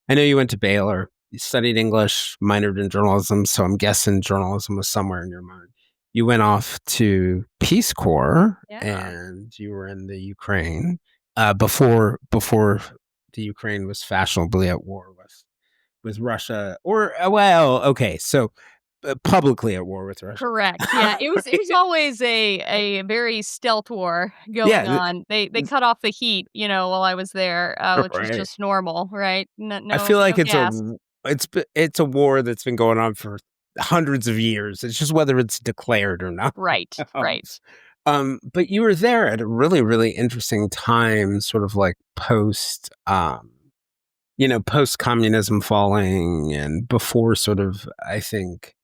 Speaker 5: I know you went to Baylor, you studied English, minored in journalism, so I'm guessing journalism was somewhere in your mind. You went off to Peace Corps, and you were in the Ukraine before the Ukraine was fashionably at war with Russia, or so publicly at war with Russia.
Speaker 4: Correct. Yeah, it was always a very stealth war going on. They cut off the heat, while I was there, which was just normal, right? No,
Speaker 5: I feel like
Speaker 4: no
Speaker 5: it's a war that's been going on for hundreds of years. It's just whether it's declared or not.
Speaker 4: Right. Right.
Speaker 5: But you were there at a really, really interesting time, sort of like post communism falling, and before sort of, I think,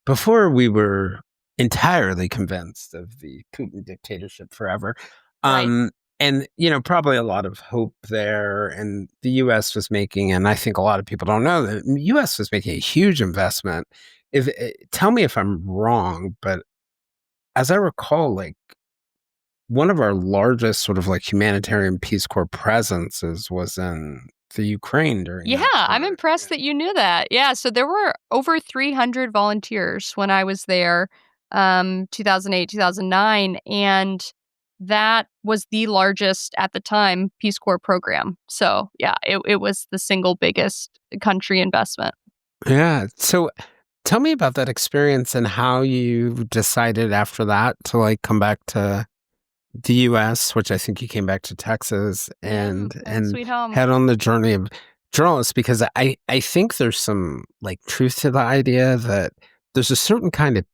Speaker 5: before we were entirely convinced of the Putin dictatorship forever.
Speaker 4: Right.
Speaker 5: And, probably a lot of hope there. And the U.S. was making, and I think a lot of people don't know, that the U.S. was making a huge investment. Tell me if I'm wrong, but as I recall, like, one of our largest sort of like humanitarian Peace Corps presences was in the Ukraine during that time.
Speaker 4: I'm impressed that you knew that. Yeah, so there were over 300 volunteers when I was there, 2008, 2009, and that was the largest at the time Peace Corps program. So yeah, it was the single biggest country investment.
Speaker 5: Yeah. So tell me about that experience and how you decided after that to like come back to the US, which I think you came back to Texas and
Speaker 4: Home sweet home.
Speaker 5: head on the journey of journalists, because I think there's some like truth to the idea that there's a certain kind of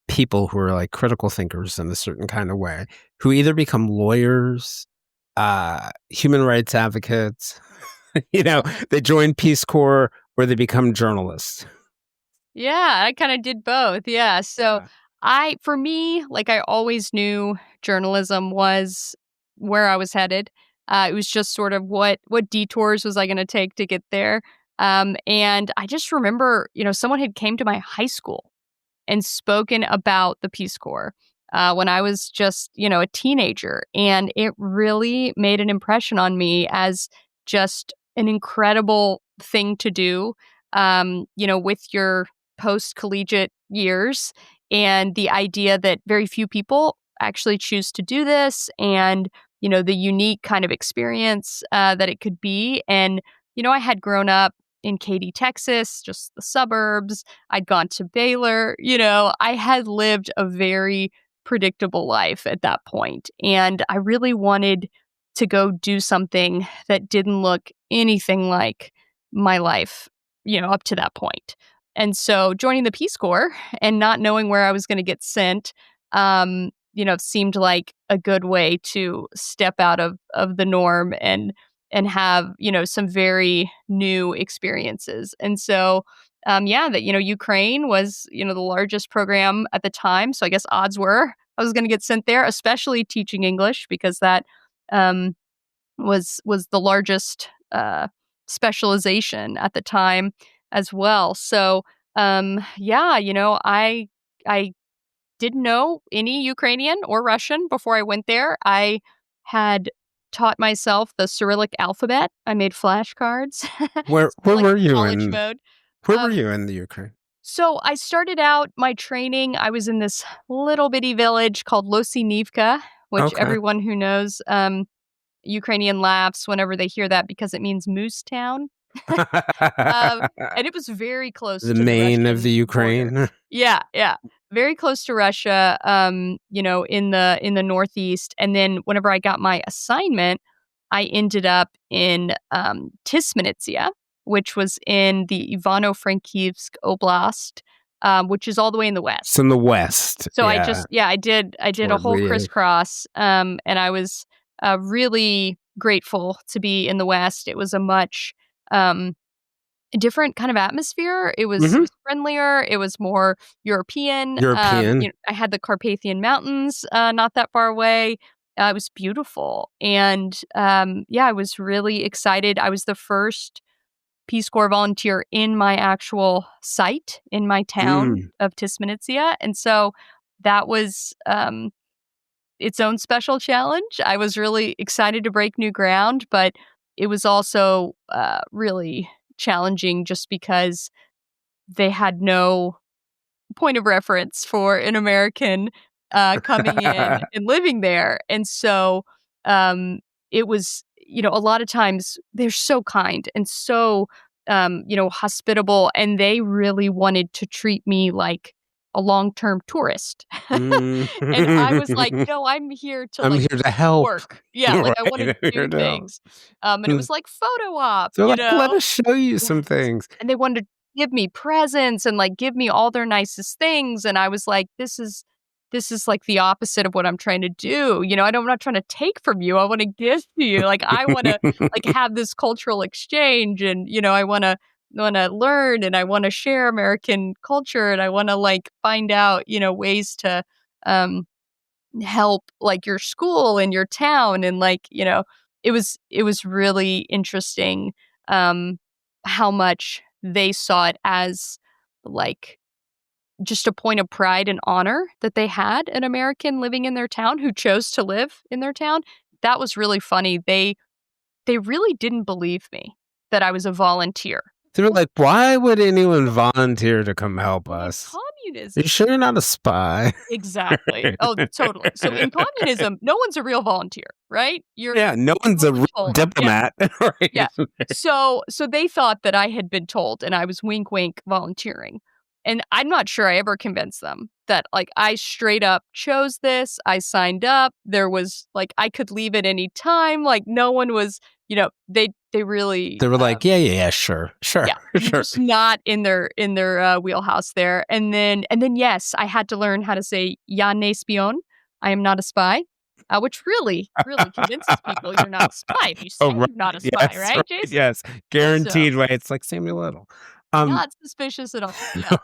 Speaker 5: people who are like critical thinkers in a certain kind of way who either become lawyers, human rights advocates, they join Peace Corps or they become journalists.
Speaker 4: Yeah, I kind of did both. Yeah. So for me, like I always knew journalism was where I was headed. It was just sort of what detours was I going to take to get there. And I just remember, someone had came to my high school and spoken about the Peace Corps when I was just, a teenager. And it really made an impression on me as just an incredible thing to do, with your post-collegiate years, and the idea that very few people actually choose to do this, and, the unique kind of experience that it could be. And, I had grown up in Katy, Texas, just the suburbs. I'd gone to Baylor. I had lived a very predictable life at that point. And I really wanted to go do something that didn't look anything like my life, up to that point. And so joining the Peace Corps and not knowing where I was going to get sent, seemed like a good way to step out of the norm and have, some very new experiences. And so, Ukraine was, the largest program at the time. So I guess odds were I was going to get sent there, especially teaching English, because that was the largest specialization at the time as well. So, I didn't know any Ukrainian or Russian before I went there. I had taught myself the Cyrillic alphabet. I made flashcards.
Speaker 5: Where
Speaker 4: Like
Speaker 5: were you
Speaker 4: college
Speaker 5: in
Speaker 4: mode.
Speaker 5: where were
Speaker 4: Um,
Speaker 5: you in the Ukraine?
Speaker 4: so I started out my training. I was in this little bitty village called Losinivka, which
Speaker 5: Okay.
Speaker 4: everyone who knows Ukrainian laughs whenever they hear that because it means moose town. And it was very close
Speaker 5: The
Speaker 4: to the
Speaker 5: Maine of
Speaker 4: Russian
Speaker 5: the
Speaker 4: border.
Speaker 5: Ukraine.
Speaker 4: Yeah, yeah. Very close to Russia, in the Northeast. And then whenever I got my assignment, I ended up in Tismanitsia, which was in the Ivano-Frankivsk Oblast, which is all the way in the west.
Speaker 5: It's in the West.
Speaker 4: So
Speaker 5: Yeah.
Speaker 4: I did a
Speaker 5: Toward
Speaker 4: whole
Speaker 5: Lviv.
Speaker 4: crisscross, and I was really grateful to be in the West. It was a much different kind of atmosphere. It was friendlier. It was more European.
Speaker 5: European.
Speaker 4: I had the Carpathian Mountains not that far away. It was beautiful, and I was really excited. I was the first Peace Corps volunteer in my actual site in my town of Tismanitsia, and so that was its own special challenge. I was really excited to break new ground, but it was also really challenging just because they had no point of reference for an American coming in and living there. And so it was, a lot of times they're so kind and so, hospitable, and they really wanted to treat me like a long-term tourist. And I was like, no, I'm here to
Speaker 5: I'm here to help.
Speaker 4: work. Yeah, like I want to
Speaker 5: Right,
Speaker 4: do things. And it was like photo op,
Speaker 5: So like, let us show you some things.
Speaker 4: and they wanted to give me presents and like give me all their nicest things. And I was like, this is like the opposite of what I'm trying to do. I'm not trying to take from you. I want to give to you. Like I want to like have this cultural exchange, and I want to learn, and I want to share American culture, and I want to like find out, ways to help like your school and your town. And like, it was really interesting how much they saw it as like just a point of pride and honor that they had an American living in their town who chose to live in their town. That was really funny. They really didn't believe me that I was a volunteer.
Speaker 5: They were like, why would anyone volunteer to come help
Speaker 4: Well, in
Speaker 5: us?
Speaker 4: communism,
Speaker 5: You sure you're not a spy?
Speaker 4: exactly. Oh, totally. So in communism, no one's a real volunteer, right?
Speaker 5: Yeah, no one's a
Speaker 4: totally
Speaker 5: real
Speaker 4: told.
Speaker 5: diplomat. Right.
Speaker 4: Yeah. So they thought that I had been told, and I was wink wink volunteering. And I'm not sure I ever convinced them that, like, I straight up chose this. I signed up. There was like, I could leave at any time. Like, no one was, they really
Speaker 5: They were like, yeah, sure,
Speaker 4: yeah,
Speaker 5: sure.
Speaker 4: just not in their wheelhouse there. And then yes, I had to learn how to say "Ja ne spion." I am not a spy, which really convinces people you're not a spy if you say
Speaker 5: Right.
Speaker 4: you're not a spy,
Speaker 5: Yes,
Speaker 4: right, Jason?
Speaker 5: yes. Guaranteed way. It's like Samuel Little. Um,
Speaker 4: Not suspicious at all. No.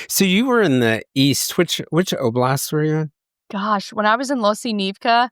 Speaker 5: so you were in the East. Which oblast were you in?
Speaker 4: Gosh, when I was in Losinivka,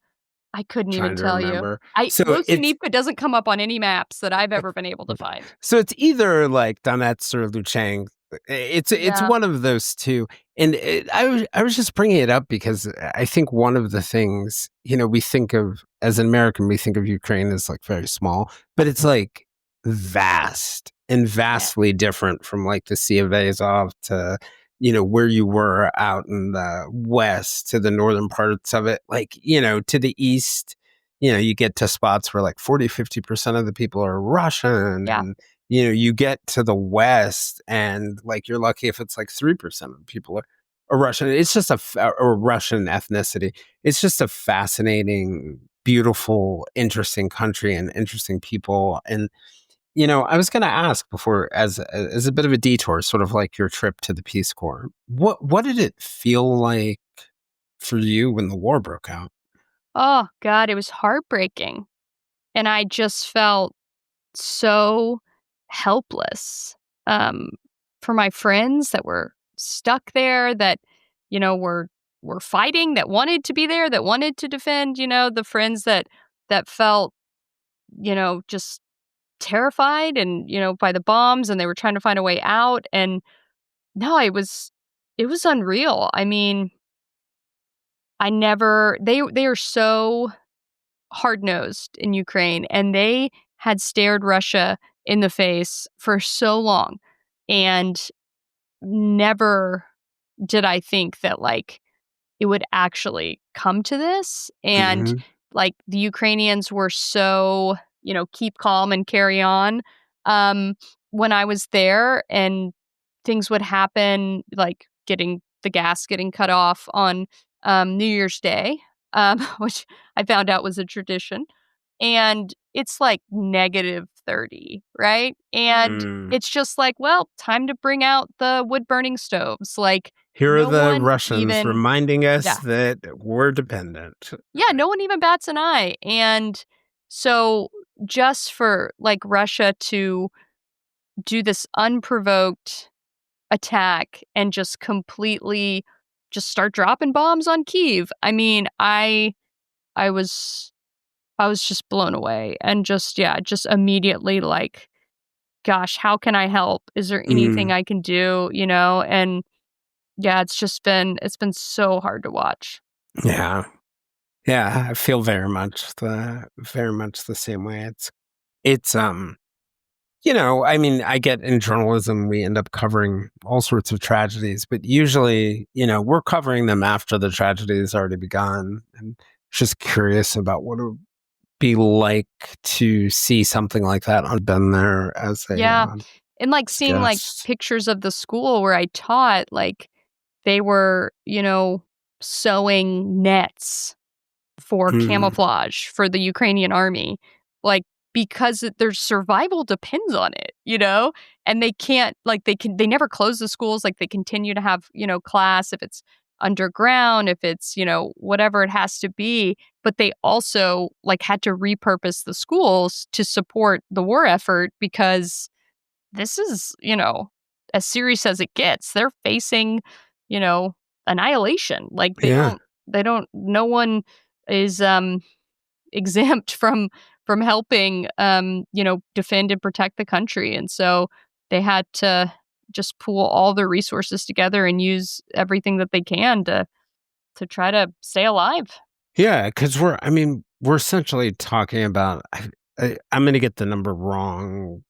Speaker 4: I couldn't even
Speaker 5: Trying to
Speaker 4: tell you.
Speaker 5: remember. So it's
Speaker 4: Losinivka doesn't come up on any maps that I've ever been able to find.
Speaker 5: So it's either like Donetsk or Luchang. It's
Speaker 4: Yeah.
Speaker 5: one of those two. And I was just bringing it up because I think one of the things, we think of as an American, we think of Ukraine as like very small, but it's like vast and vastly different from like the Sea of Azov to, where you were out in the west to the northern parts of it. Like, to the east, you get to spots where like 40-50% of the people are Russian.
Speaker 4: Yeah.
Speaker 5: And, you get to the west and like you're lucky if it's like 3% of the people are Russian. It's just or Russian ethnicity. It's just a fascinating, beautiful, interesting country and interesting people. And I was going to ask before, as a bit of a detour, sort of like your trip to the Peace Corps. What did it feel like for you when the war broke out?
Speaker 4: Oh God, it was heartbreaking. And I just felt so helpless for my friends that were stuck there, that were fighting, that wanted to be there, that wanted to defend, the friends that felt just terrified and by the bombs, and they were trying to find a way out. And no, it was unreal. I mean, they are so hard-nosed in Ukraine, and they had stared Russia in the face for so long, and never did I think that, like, it would actually come to this. And
Speaker 5: Mhm.
Speaker 4: like, the Ukrainians were so, keep calm and carry on. When I was there, and things would happen, like the gas getting cut off on New Year's Day, which I found out was a tradition. And it's like -30, right? And
Speaker 5: Mm.
Speaker 4: it's just like, well, time to bring out the wood burning stoves. Like,
Speaker 5: Here are
Speaker 4: no
Speaker 5: the
Speaker 4: one
Speaker 5: Russians
Speaker 4: even
Speaker 5: reminding us
Speaker 4: yeah.
Speaker 5: that we're dependent.
Speaker 4: Yeah, no one even bats an eye. And so just for like Russia to do this unprovoked attack and just completely just start dropping bombs on Kyiv. I mean, I was just blown away, and just immediately like, gosh, how can I help? Is there anything
Speaker 5: Mm.
Speaker 4: I can do, And yeah, it's been so hard to watch.
Speaker 5: Yeah. Yeah, I feel very much the same way. It's I mean, I get in journalism we end up covering all sorts of tragedies, but usually, we're covering them after the tragedy has already begun. And just curious about what it would be like to see something like that. I've been there as a
Speaker 4: Yeah. And like seeing like
Speaker 5: guest.
Speaker 4: pictures of the school where I taught, like they were, sewing nets for
Speaker 5: Mm.
Speaker 4: camouflage for the Ukrainian army, like, because their survival depends on it, and they can't, like, they never close the schools, like, they continue to have, class if it's underground, if it's, whatever it has to be, but they also, like, had to repurpose the schools to support the war effort, because this is, as serious as it gets. They're facing, annihilation. Like,
Speaker 5: Yeah.
Speaker 4: no one is exempt from helping defend and protect the country. And so they had to just pool all their resources together and use everything that they can to try to stay alive.
Speaker 5: Yeah, because we're essentially talking about, I'm going to get the number wrong,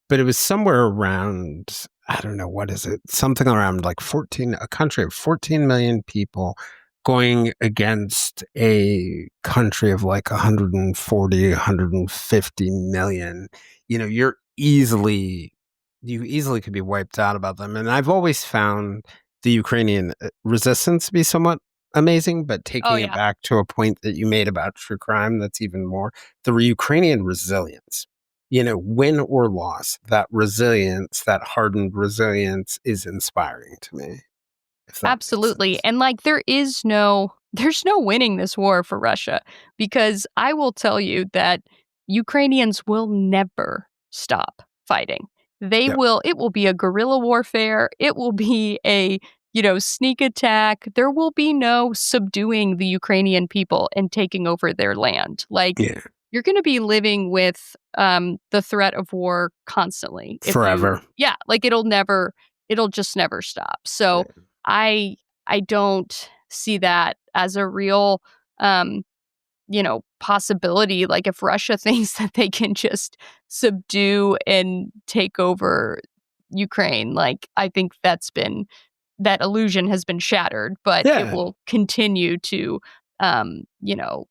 Speaker 5: but it was somewhere around, I don't know, what is it? Something around like a country of 14 million people going against a country of like 140, 150 million. You easily could be wiped out about them. And I've always found the Ukrainian resistance to be somewhat amazing, but
Speaker 4: Oh
Speaker 5: taking it
Speaker 4: yeah.
Speaker 5: back to a point that you made about true crime, that's even more the Ukrainian resilience. Win or loss, that resilience, that hardened resilience is inspiring to me, if that makes
Speaker 4: Absolutely.
Speaker 5: sense.
Speaker 4: And like there's no winning this war for Russia, because I will tell you that Ukrainians will never stop fighting.
Speaker 5: Yeah.
Speaker 4: It will be a guerrilla warfare. It will be a, sneak attack. There will be no subduing the Ukrainian people and taking over their land. Like,
Speaker 5: Yeah.
Speaker 4: you're going to be living with the threat of war constantly.
Speaker 5: Forever.
Speaker 4: Yeah, like it'll just never stop. So
Speaker 5: Yeah.
Speaker 4: I don't see that as a real possibility. Like, if Russia thinks that they can just subdue and take over Ukraine, like, I think that illusion has been shattered, but it
Speaker 5: Yeah.
Speaker 4: will continue to um, you know,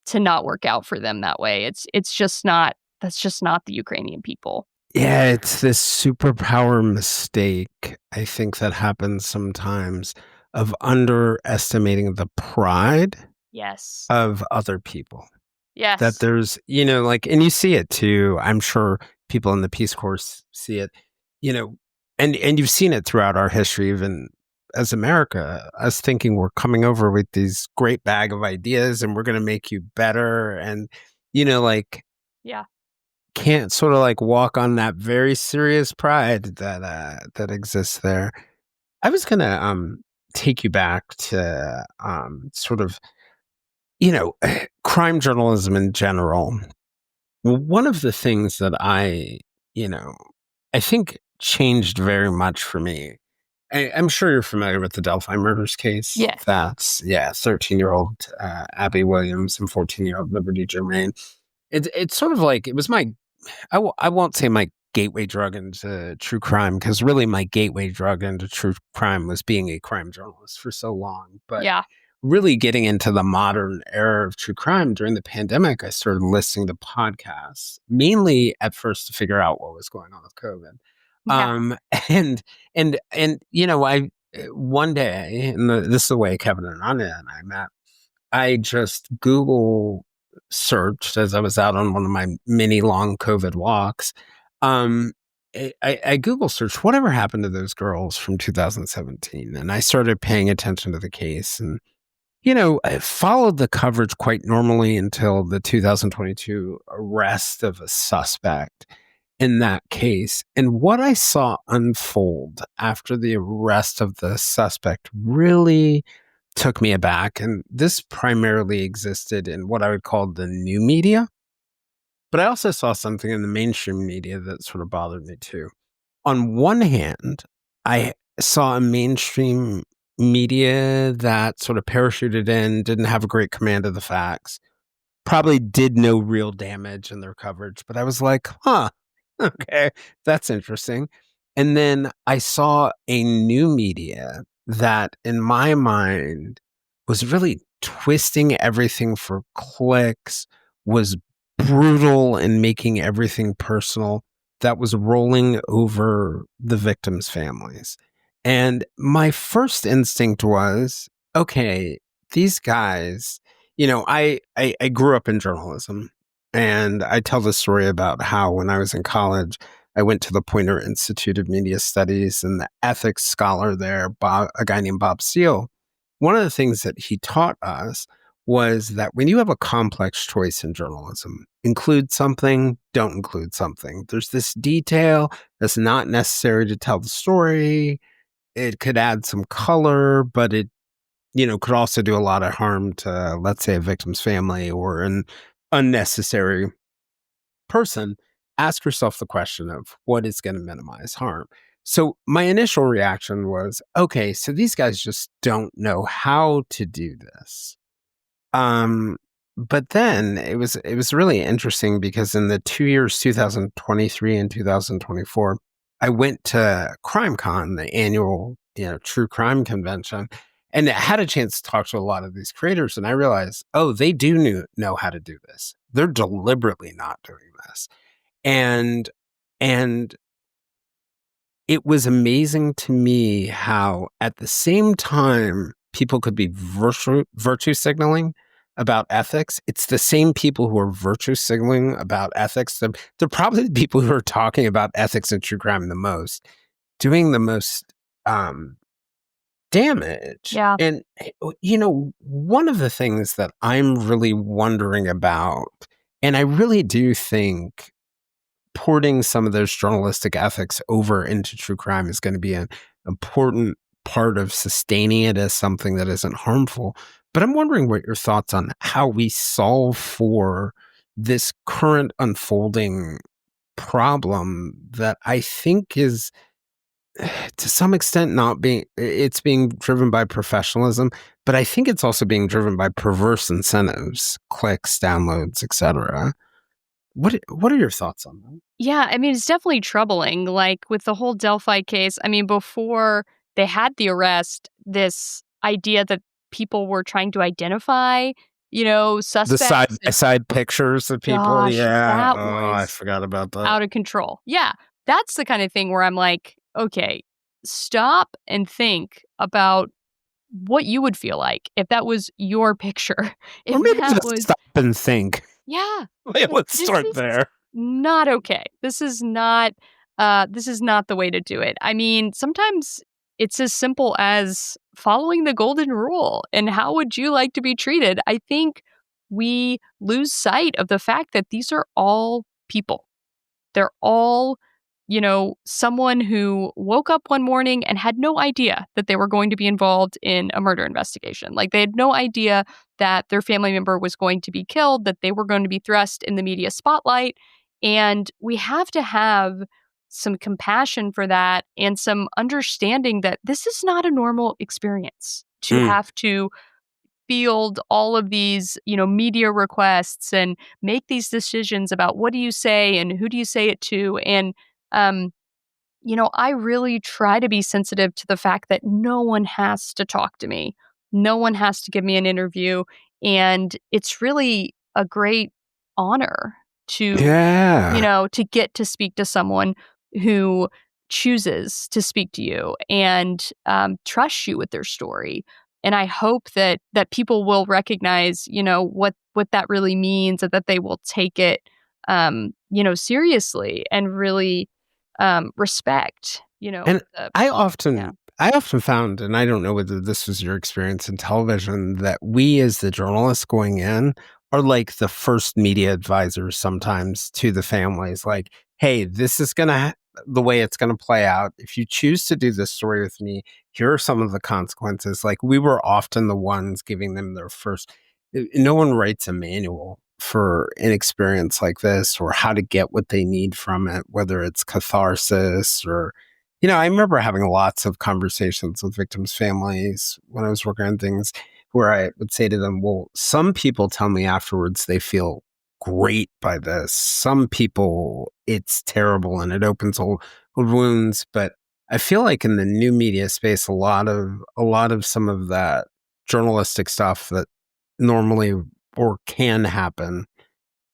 Speaker 4: to not work out for them that way. It's just not That's just not the Ukrainian people.
Speaker 5: Yeah, it's this superpower mistake, I think, that happens sometimes of underestimating the pride
Speaker 4: Yes.
Speaker 5: of other people. That
Speaker 4: Yes.
Speaker 5: there's, and you see it too. I'm sure people in the Peace Corps see it, you know, and you've seen it throughout our history, even as America, us thinking we're coming over with these great bag of ideas and we're going to make you better. And, like,
Speaker 4: Yeah.
Speaker 5: can't sort of like walk on that very serious pride that exists there. I was gonna take you back to sort of crime journalism in general. One of the things that you know I think changed very much for me. I'm sure you're familiar with the Delphi murders case.
Speaker 4: Yes.
Speaker 5: That's 13-year-old Abby Williams and 14-year-old Liberty Germain. It's sort of like it was my I won't say my gateway drug into true crime, because really my gateway drug into true crime was being a crime journalist for so long. But
Speaker 4: Yeah.
Speaker 5: really getting into the modern era of true crime during the pandemic, I started listening to podcasts, mainly at first to figure out what was going on with COVID.
Speaker 4: Yeah.
Speaker 5: And I one day, and this is the way Kevin and Anya and I met. I just Google searched as I was out on one of my mini long COVID walks. Um, I Google searched whatever happened to those girls from 2017, and I started paying attention to the case, and I followed the coverage quite normally until the 2022 arrest of a suspect in that case. And what I saw unfold after the arrest of the suspect really took me aback. And this primarily existed in what I would call the new media. But I also saw something in the mainstream media that sort of bothered me too. On one hand, I saw a mainstream media that sort of parachuted in, didn't have a great command of the facts, probably did no real damage in their coverage. But I was like, huh, okay, that's interesting. And then I saw a new media that, in my mind, was really twisting everything for clicks, was brutal and making everything personal, that was rolling over the victims' families. And my first instinct was, okay, these guys, I grew up in journalism, and I tell the story about how when I was in college, I went to the Poynter Institute of Media Studies, and the ethics scholar there, a guy named Bob Steele, one of the things that he taught us was that when you have a complex choice in journalism, include something, don't include something. There's this detail that's not necessary to tell the story. It could add some color, but it, could also do a lot of harm to, let's say, a victim's family or an unnecessary person. Ask yourself the question of what is going to minimize harm. So my initial reaction was, okay, so these guys just don't know how to do this. But then it was really interesting because in the 2 years, 2023 and 2024, I went to CrimeCon, the annual, true crime convention, and I had a chance to talk to a lot of these creators. And I realized, oh, they do know how to do this. They're deliberately not doing this. And and it was amazing to me how at the same time people could be virtue signaling about ethics. It's the same people who are virtue signaling about ethics. They're probably the people who are talking about ethics and true crime the most, doing the most damage.
Speaker 4: Yeah.
Speaker 5: And, one of the things that I'm really wondering about, and I really do think porting some of those journalistic ethics over into true crime is going to be an important part of sustaining it as something that isn't harmful. But I'm wondering what your thoughts on how we solve for this current unfolding problem that I think is to some extent it's being driven by professionalism, but I think it's also being driven by perverse incentives, clicks, downloads, etc. What are your thoughts on that?
Speaker 4: Yeah, I mean, it's definitely troubling. Like with the whole Delphi case, I mean, before they had the arrest, this idea that people were trying to identify,
Speaker 5: The
Speaker 4: suspects.
Speaker 5: side pictures of people.
Speaker 4: Gosh,
Speaker 5: Yeah.
Speaker 4: that
Speaker 5: Oh, I
Speaker 4: was
Speaker 5: forgot about that.
Speaker 4: out of control. Yeah, that's the kind of thing where I'm like, okay, stop and think about what you would feel like if that was your picture. If
Speaker 5: Or maybe
Speaker 4: that
Speaker 5: just
Speaker 4: was,
Speaker 5: stop and think.
Speaker 4: yeah,
Speaker 5: Let's
Speaker 4: this
Speaker 5: start
Speaker 4: is
Speaker 5: there.
Speaker 4: not okay. This is not the way to do it. I mean, sometimes it's as simple as following the golden rule and how would you like to be treated? I think we lose sight of the fact that these are all people. They're all, someone who woke up one morning and had no idea that they were going to be involved in a murder investigation. Like they had no idea that their family member was going to be killed, that they were going to be thrust in the media spotlight. And we have to have some compassion for that and some understanding that this is not a normal experience to have to field all of these, media requests and make these decisions about what do you say and who do you say it to. And, I really try to be sensitive to the fact that no one has to talk to me. No one has to give me an interview. And it's really a great honor to,
Speaker 5: Yeah.
Speaker 4: to get to speak to someone who chooses to speak to you and trust you with their story. And I hope that people will recognize, what that really means and that they will take it, seriously and really respect,
Speaker 5: And
Speaker 4: the,
Speaker 5: I often
Speaker 4: yeah.
Speaker 5: I often found, and I don't know whether this was your experience in television, that we as the journalists going in are like the first media advisors sometimes to the families. Like, hey, this is the way it's gonna play out. If you choose to do this story with me, here are some of the consequences. Like we were often the ones giving them their first. No one writes a manual for an experience like this or how to get what they need from it, whether it's catharsis or I remember having lots of conversations with victims' families when I was working on things where I would say to them, well, some people tell me afterwards they feel great by this. Some people, it's terrible and it opens old wounds. But I feel like in the new media space, a lot of some of that journalistic stuff that normally or can happen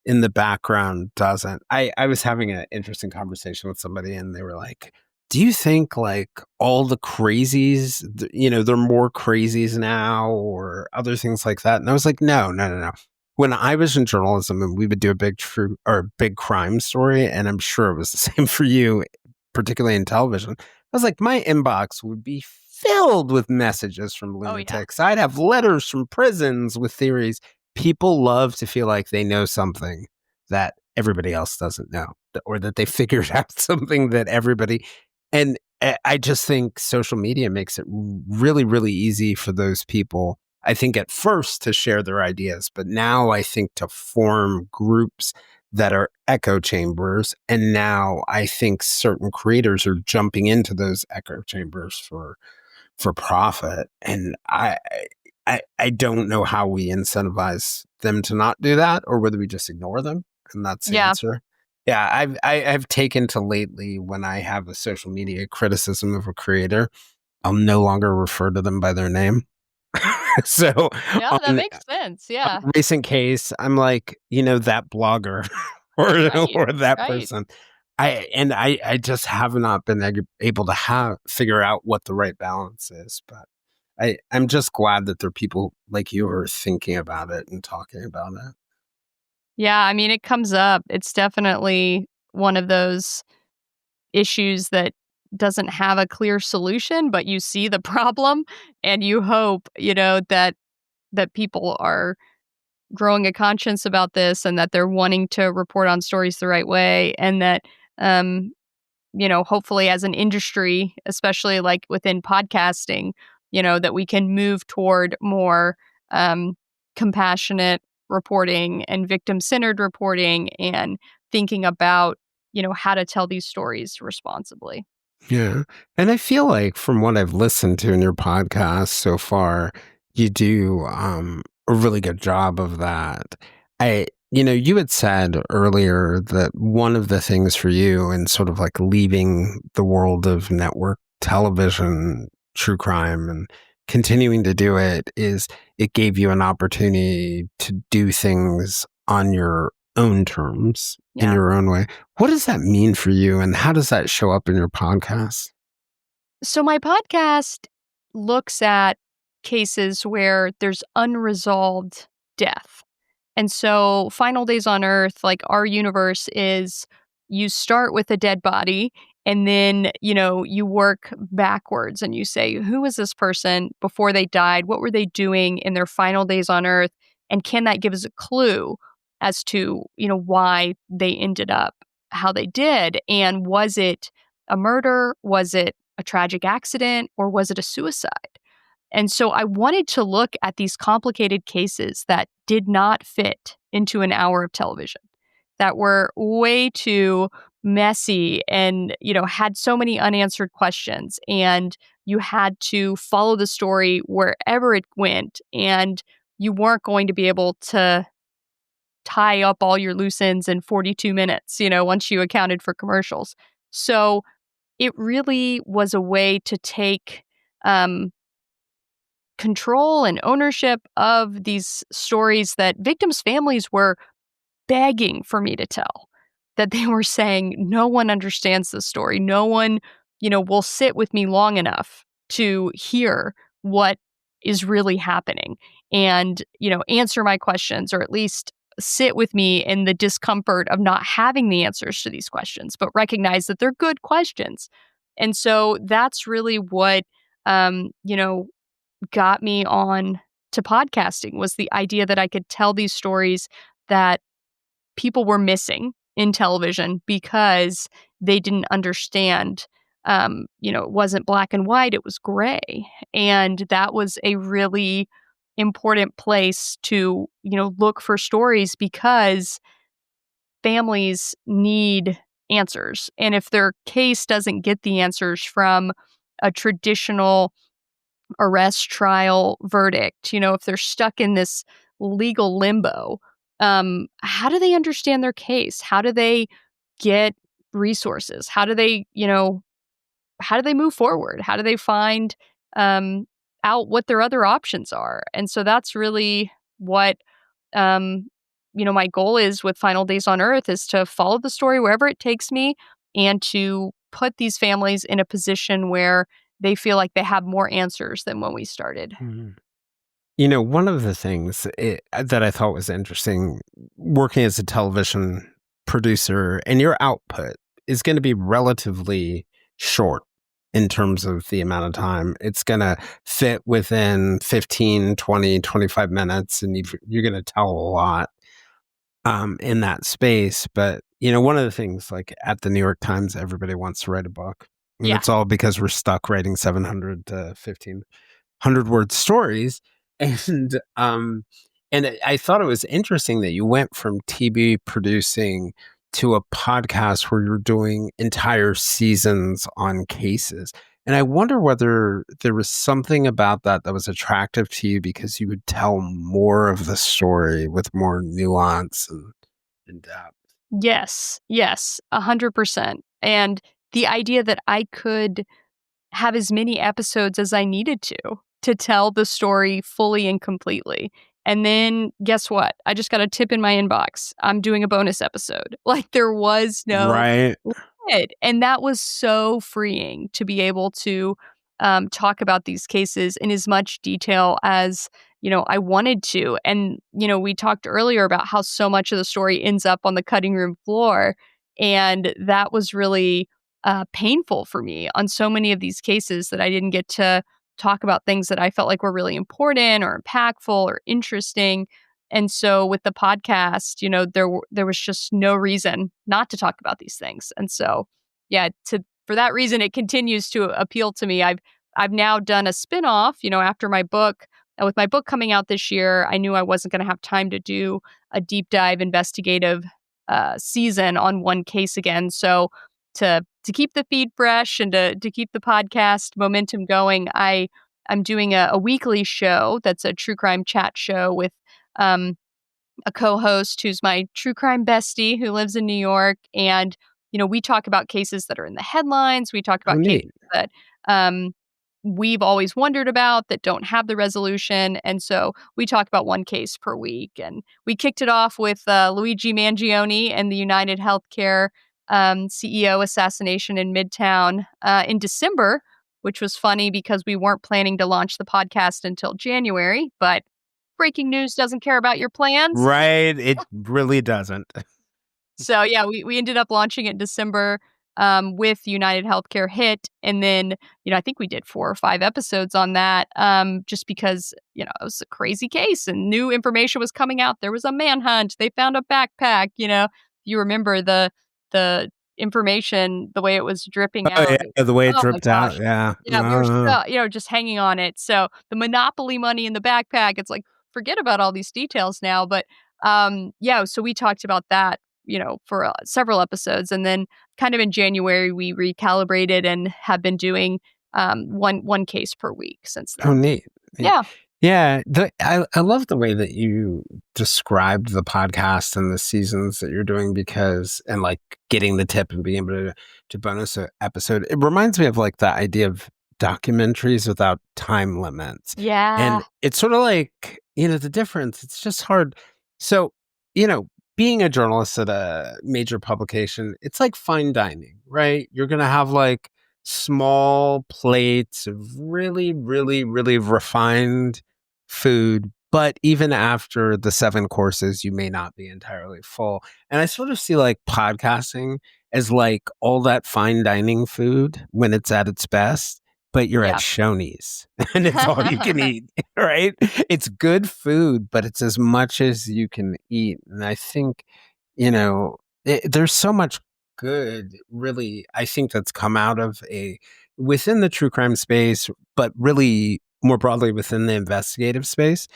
Speaker 5: in the background doesn't. I was having an interesting conversation with somebody and they were like, do you think like all the crazies, there are more crazies now or other things like that? And I was like, no. When I was in journalism and we would do a big true or big crime story, and I'm sure it was the same for you, particularly in television, I was like, my inbox would be filled with messages from lunatics. I'd have letters from prisons with theories. People love to feel like they know something that everybody else doesn't know, or that they figured out something that everybody. And I just think social media makes it really, really easy for those people, I think at first to share their ideas, but now I think to form groups that are echo chambers. And now I think certain creators are jumping into those echo chambers for profit. And I don't know how we incentivize them to not do that, or whether we just ignore them, and that's the
Speaker 4: Yeah.
Speaker 5: answer. Yeah, I've taken to lately when I have a social media criticism of a creator, I'll no longer refer to them by their name. So
Speaker 4: Yeah, that
Speaker 5: on
Speaker 4: makes sense. Yeah.
Speaker 5: a recent case, I'm like, that blogger or
Speaker 4: Right.
Speaker 5: or that
Speaker 4: Right.
Speaker 5: person. I just have not been able to figure out what the right balance is, but I'm just glad that there are people like you who are thinking about it and talking about it.
Speaker 4: Yeah, I mean, it comes up. It's definitely one of those issues that doesn't have a clear solution, but you see the problem and you hope, that people are growing a conscience about this and that they're wanting to report on stories the right way and that um hopefully as an industry, especially like within podcasting, that we can move toward more um compassionate reporting and victim-centered reporting and thinking about, how to tell these stories responsibly.
Speaker 5: Yeah. And I feel like from what I've listened to in your podcast so far, you do a really good job of that. You had said earlier that one of the things for you in sort of like leaving the world of network television, true crime, and continuing to do it is it gave you an opportunity to do things on your own terms in
Speaker 4: Yeah.
Speaker 5: your own way. What does that mean for you, and how does that show up in your podcast?
Speaker 4: So my podcast looks at cases where there's unresolved death. And so Final Days on Earth, like our universe is you start with a dead body and then, you work backwards and you say, who was this person before they died? What were they doing in their final days on Earth? And can that give us a clue as to, why they ended up how they did? And was it a murder? Was it a tragic accident? Or was it a suicide? And so I wanted to look at these complicated cases that did not fit into an hour of television, that were way too messy and, had so many unanswered questions. And you had to follow the story wherever it went. And you weren't going to be able to tie up all your loose ends in 42 minutes, once you accounted for commercials. So it really was a way to take control and ownership of these stories that victims' families were begging for me to tell. That they were saying, no one understands this story. No one, will sit with me long enough to hear what is really happening and, answer my questions or at least sit with me in the discomfort of not having the answers to these questions, but recognize that they're good questions. And so that's really what, got me on to podcasting was the idea that I could tell these stories that people were missing in television because they didn't understand. It wasn't black and white, it was gray. And that was a really important place to, look for stories because families need answers. And if their case doesn't get the answers from a traditional arrest, trial, verdict, if they're stuck in this legal limbo, how do they understand their case? How do they get resources? How do they move forward? How do they find out what their other options are? And so that's really what my goal is with Final Days on Earth is to follow the story wherever it takes me and to put these families in a position where they feel like they have more answers than when we started.
Speaker 5: Mhm. One of the things that I thought was interesting working as a television producer, and your output is going to be relatively short in terms of the amount of time. It's going to fit within 15, 20, 25 minutes, and you're going to tell a lot in that space. But, one of the things like at the New York Times, everybody wants to write a book. And
Speaker 4: Yeah.
Speaker 5: it's all because we're stuck writing 700 to 1,500 word stories. And I thought it was interesting that you went from TV producing to a podcast where you're doing entire seasons on cases. And I wonder whether there was something about that that was attractive to you because you would tell more of the story with more nuance and depth.
Speaker 4: Yes, 100%. And the idea that I could have as many episodes as I needed to tell the story fully and completely. And then guess what? I just got a tip in my inbox. I'm doing a bonus episode. Like there was no
Speaker 5: Right.
Speaker 4: limit. And that was so freeing to be able to talk about these cases in as much detail as I wanted to. And we talked earlier about how so much of the story ends up on the cutting room floor, and that was really painful for me on so many of these cases that I didn't get to talk about things that I felt like were really important or impactful or interesting. And so with the podcast, there was just no reason not to talk about these things. And so, yeah, for that reason, it continues to appeal to me. I've now done a spinoff, after my book. And with my book coming out this year, I knew I wasn't going to have time to do a deep dive investigative season on one case again. So to keep the feed fresh and to keep the podcast momentum going, I'm doing a weekly show that's a true crime chat show with a co-host who's my true crime bestie who lives in New York. And, we talk about cases that are in the headlines. We talk
Speaker 5: Oh,
Speaker 4: about cases
Speaker 5: neat.
Speaker 4: that we've always wondered about that don't have the resolution. And so we talk about one case per week. And we kicked it off with Luigi Mangione and the United Healthcare CEO assassination in Midtown in December, which was funny because we weren't planning to launch the podcast until January, but breaking news doesn't care about your plans.
Speaker 5: Right. It really doesn't.
Speaker 4: So yeah, we ended up launching it in December with United Healthcare Hit. And then, I think we did 4 or 5 episodes on that just because, it was a crazy case and new information was coming out. There was a manhunt. They found a backpack. You remember the information, the way it was dripping
Speaker 5: Oh,
Speaker 4: out.
Speaker 5: yeah, the way it
Speaker 4: Oh my
Speaker 5: dripped out.
Speaker 4: gosh.
Speaker 5: Yeah.
Speaker 4: Yeah, we were so, just hanging on it. So the Monopoly money in the backpack, it's like, forget about all these details now. But yeah, so we talked about that, for several episodes. And then kind of in January, we recalibrated and have been doing one case per week since
Speaker 5: Oh,
Speaker 4: then.
Speaker 5: neat.
Speaker 4: Yeah.
Speaker 5: Yeah. I love the way that you described the podcast and the seasons that you're doing and like getting the tip and being able to bonus a episode. It reminds me of like the idea of documentaries without time limits.
Speaker 4: Yeah.
Speaker 5: And it's sort of like, the difference. It's just hard. So, being a journalist at a major publication, it's like fine dining, right? You're going to have like small plates of really, really, really refined food. But even after the 7 courses, you may not be entirely full. And I sort of see like podcasting as like all that fine dining food when it's at its best, but you're at Shoney's and it's all you can eat, right? It's good food, but it's as much as you can eat. And I think, there's so much good, really, I think that's come out of within the true crime space, but really more broadly within the investigative space,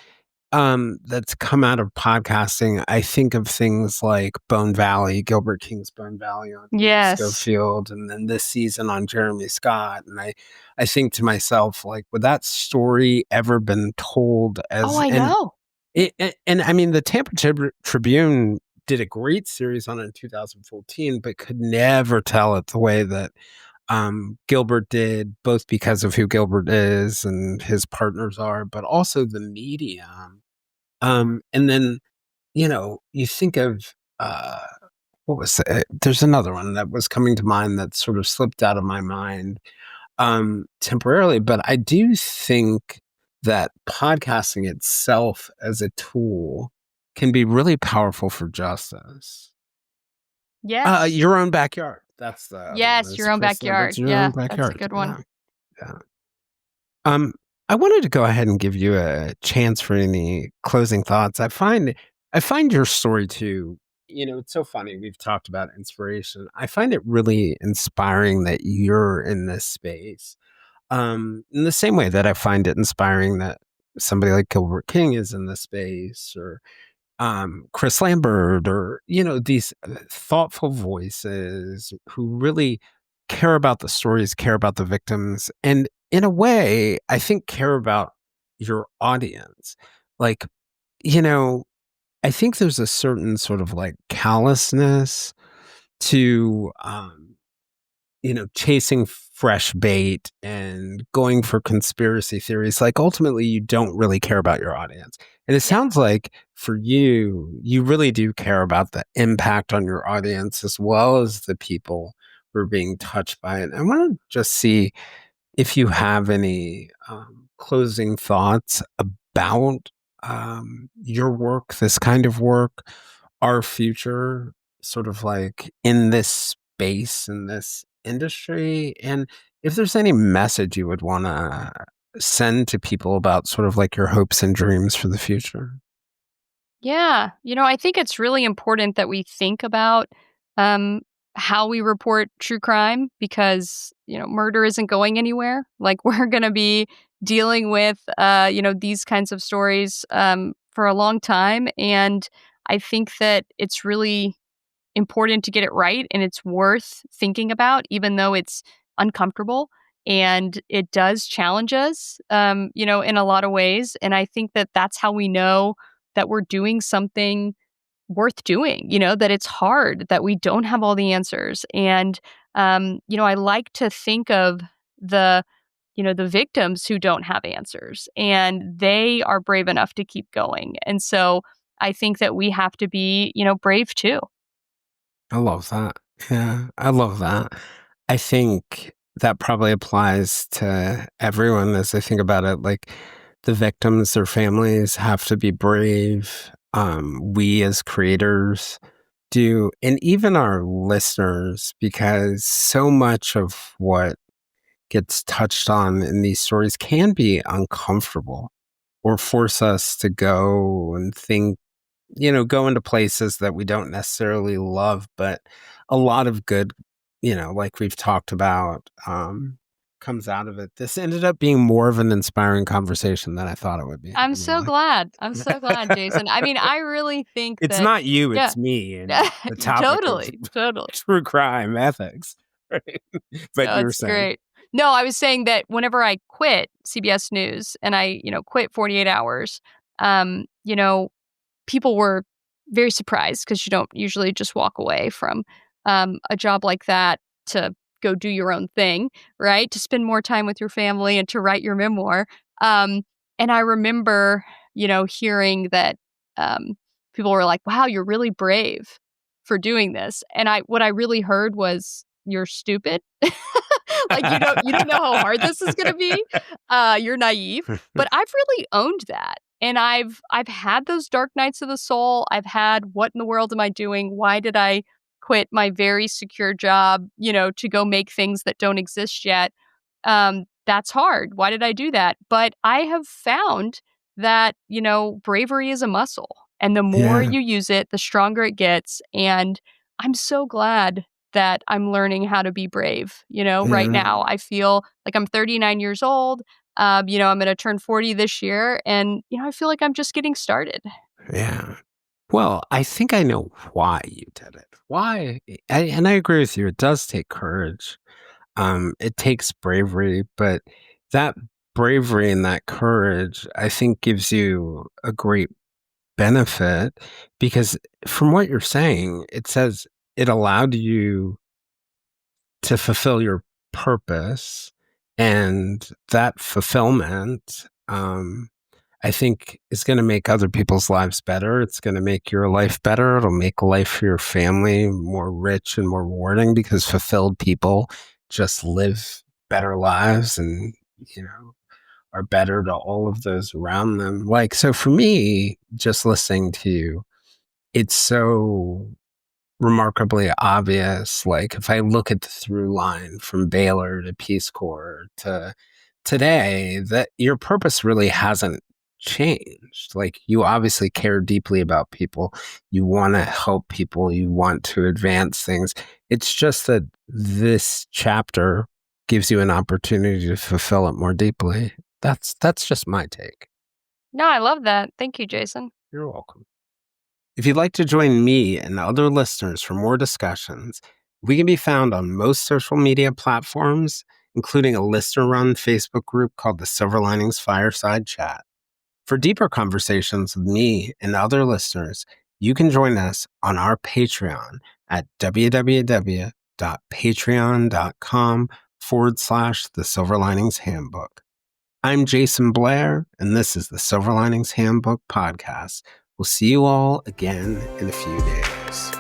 Speaker 5: that's come out of podcasting. I think of things like Bone Valley, Gilbert King's Bone Valley on Schofield, and then this season on Jeremy Scott. And I think to myself, like, would that story ever been told as...
Speaker 4: Oh, I know.
Speaker 5: And I mean, the Tampa Tribune did a great series on it in 2014, but could never tell it the way that Gilbert did, both because of who Gilbert is and his partners are, but also the medium. And then, you think of, what was it? There's another one that was coming to mind that sort of slipped out of my mind temporarily, but I do think that podcasting itself as a tool can be really powerful for justice.
Speaker 4: Yes.
Speaker 5: Your own backyard. That's the
Speaker 4: Your own backyard.
Speaker 5: Your own backyard.
Speaker 4: That's a good one.
Speaker 5: Yeah. I wanted to go ahead and give you a chance for any closing thoughts. I find your story too. It's so funny. We've talked about inspiration. I find it really inspiring that you're in this space. In the same way that I find it inspiring that somebody like Gilbert King is in this space, or Chris Lambert, or these thoughtful voices who really care about the stories, care about the victims, and in a way, I think care about your audience. Like, you know, I think there's a certain sort of like callousness to, chasing fresh bait and going for conspiracy theories. Like ultimately, you don't really care about your audience. And it sounds like for you, you really do care about the impact on your audience as well as the people who are being touched by it. I want to just see if you have any closing thoughts about your work, this kind of work, our future, sort of like in this space, in this industry, and if there's any message you would want to send to people about sort of like your hopes and dreams for the future.
Speaker 4: Yeah. I think it's really important that we think about um, how we report true crime because, murder isn't going anywhere. Like, we're going to be dealing with, these kinds of stories for a long time. And I think that it's really important to get it right and it's worth thinking about, even though it's uncomfortable. And it does challenge us, in a lot of ways. And I think that that's how we know that we're doing something worth doing, that it's hard, that we don't have all the answers. And, I like to think of the, the victims who don't have answers and they are brave enough to keep going. And so I think that we have to be, brave too.
Speaker 5: I love that. Yeah, I love that. I think that probably applies to everyone as I think about it. Like the victims, their families have to be brave. We as creators do, and even our listeners, because so much of what gets touched on in these stories can be uncomfortable or force us to go and think, go into places that we don't necessarily love, but a lot of good, like we've talked about, comes out of it. This ended up being more of an inspiring conversation than I thought it would be.
Speaker 4: I'm
Speaker 5: I mean,
Speaker 4: so
Speaker 5: like,
Speaker 4: glad. I'm so glad, Jason. I mean, I really think
Speaker 5: it's
Speaker 4: that
Speaker 5: not you,
Speaker 4: yeah.
Speaker 5: it's me and the topic of
Speaker 4: Totally, totally.
Speaker 5: true crime ethics. Right? But
Speaker 4: No,
Speaker 5: you were
Speaker 4: it's
Speaker 5: saying,
Speaker 4: great. No, I was saying that whenever I quit CBS News and I, quit 48 hours, um, you know, people were very surprised because you don't usually just walk away from a job like that to go do your own thing, right? To spend more time with your family and to write your memoir. Um, and I remember, hearing that people were like, "Wow, you're really brave for doing this." And what I really heard was, "You're stupid." Like, you don't know how hard this is gonna be. You're naive. But I've really owned that. And I've had those dark nights of the soul. I've had, what in the world am I doing? Why did I quit my very secure job, to go make things that don't exist yet? That's hard. Why did I do that? But I have found that, bravery is a muscle. And the more
Speaker 5: yeah,
Speaker 4: you use it, the stronger it gets. And I'm so glad that I'm learning how to be brave. Right
Speaker 5: yeah,
Speaker 4: now, I feel like I'm 39 years old. I'm going to turn 40 this year. And, I feel like I'm just getting started.
Speaker 5: yeah. Well, I think I know why you did it. Why? And I agree with you. It does take courage. It takes bravery, but that bravery and that courage, I think, gives you a great benefit because from what you're saying, it says it allowed you to fulfill your purpose, and that fulfillment, I think, is going to make other people's lives better. It's going to make your life better. It'll make life for your family more rich and more rewarding because fulfilled people just live better lives and, are better to all of those around them. Like, so for me, just listening to you, it's so remarkably obvious. Like if I look at the through line from Baylor to Peace Corps to today, that your purpose really hasn't changed. Like you obviously care deeply about people. You want to help people. You want to advance things. It's just that this chapter gives you an opportunity to fulfill it more deeply. That's just my take.
Speaker 4: No, I love that. Thank you, Jason.
Speaker 5: You're welcome. If you'd like to join me and other listeners for more discussions, We can be found on most social media platforms, including a listener-run Facebook group called the Silver Linings Fireside Chat. For deeper conversations with me and other listeners, you can join us on our Patreon at www.patreon.com/The Silver Linings Handbook. I'm Jason Blair, and this is the Silver Linings Handbook podcast. We'll see you all again in a few days.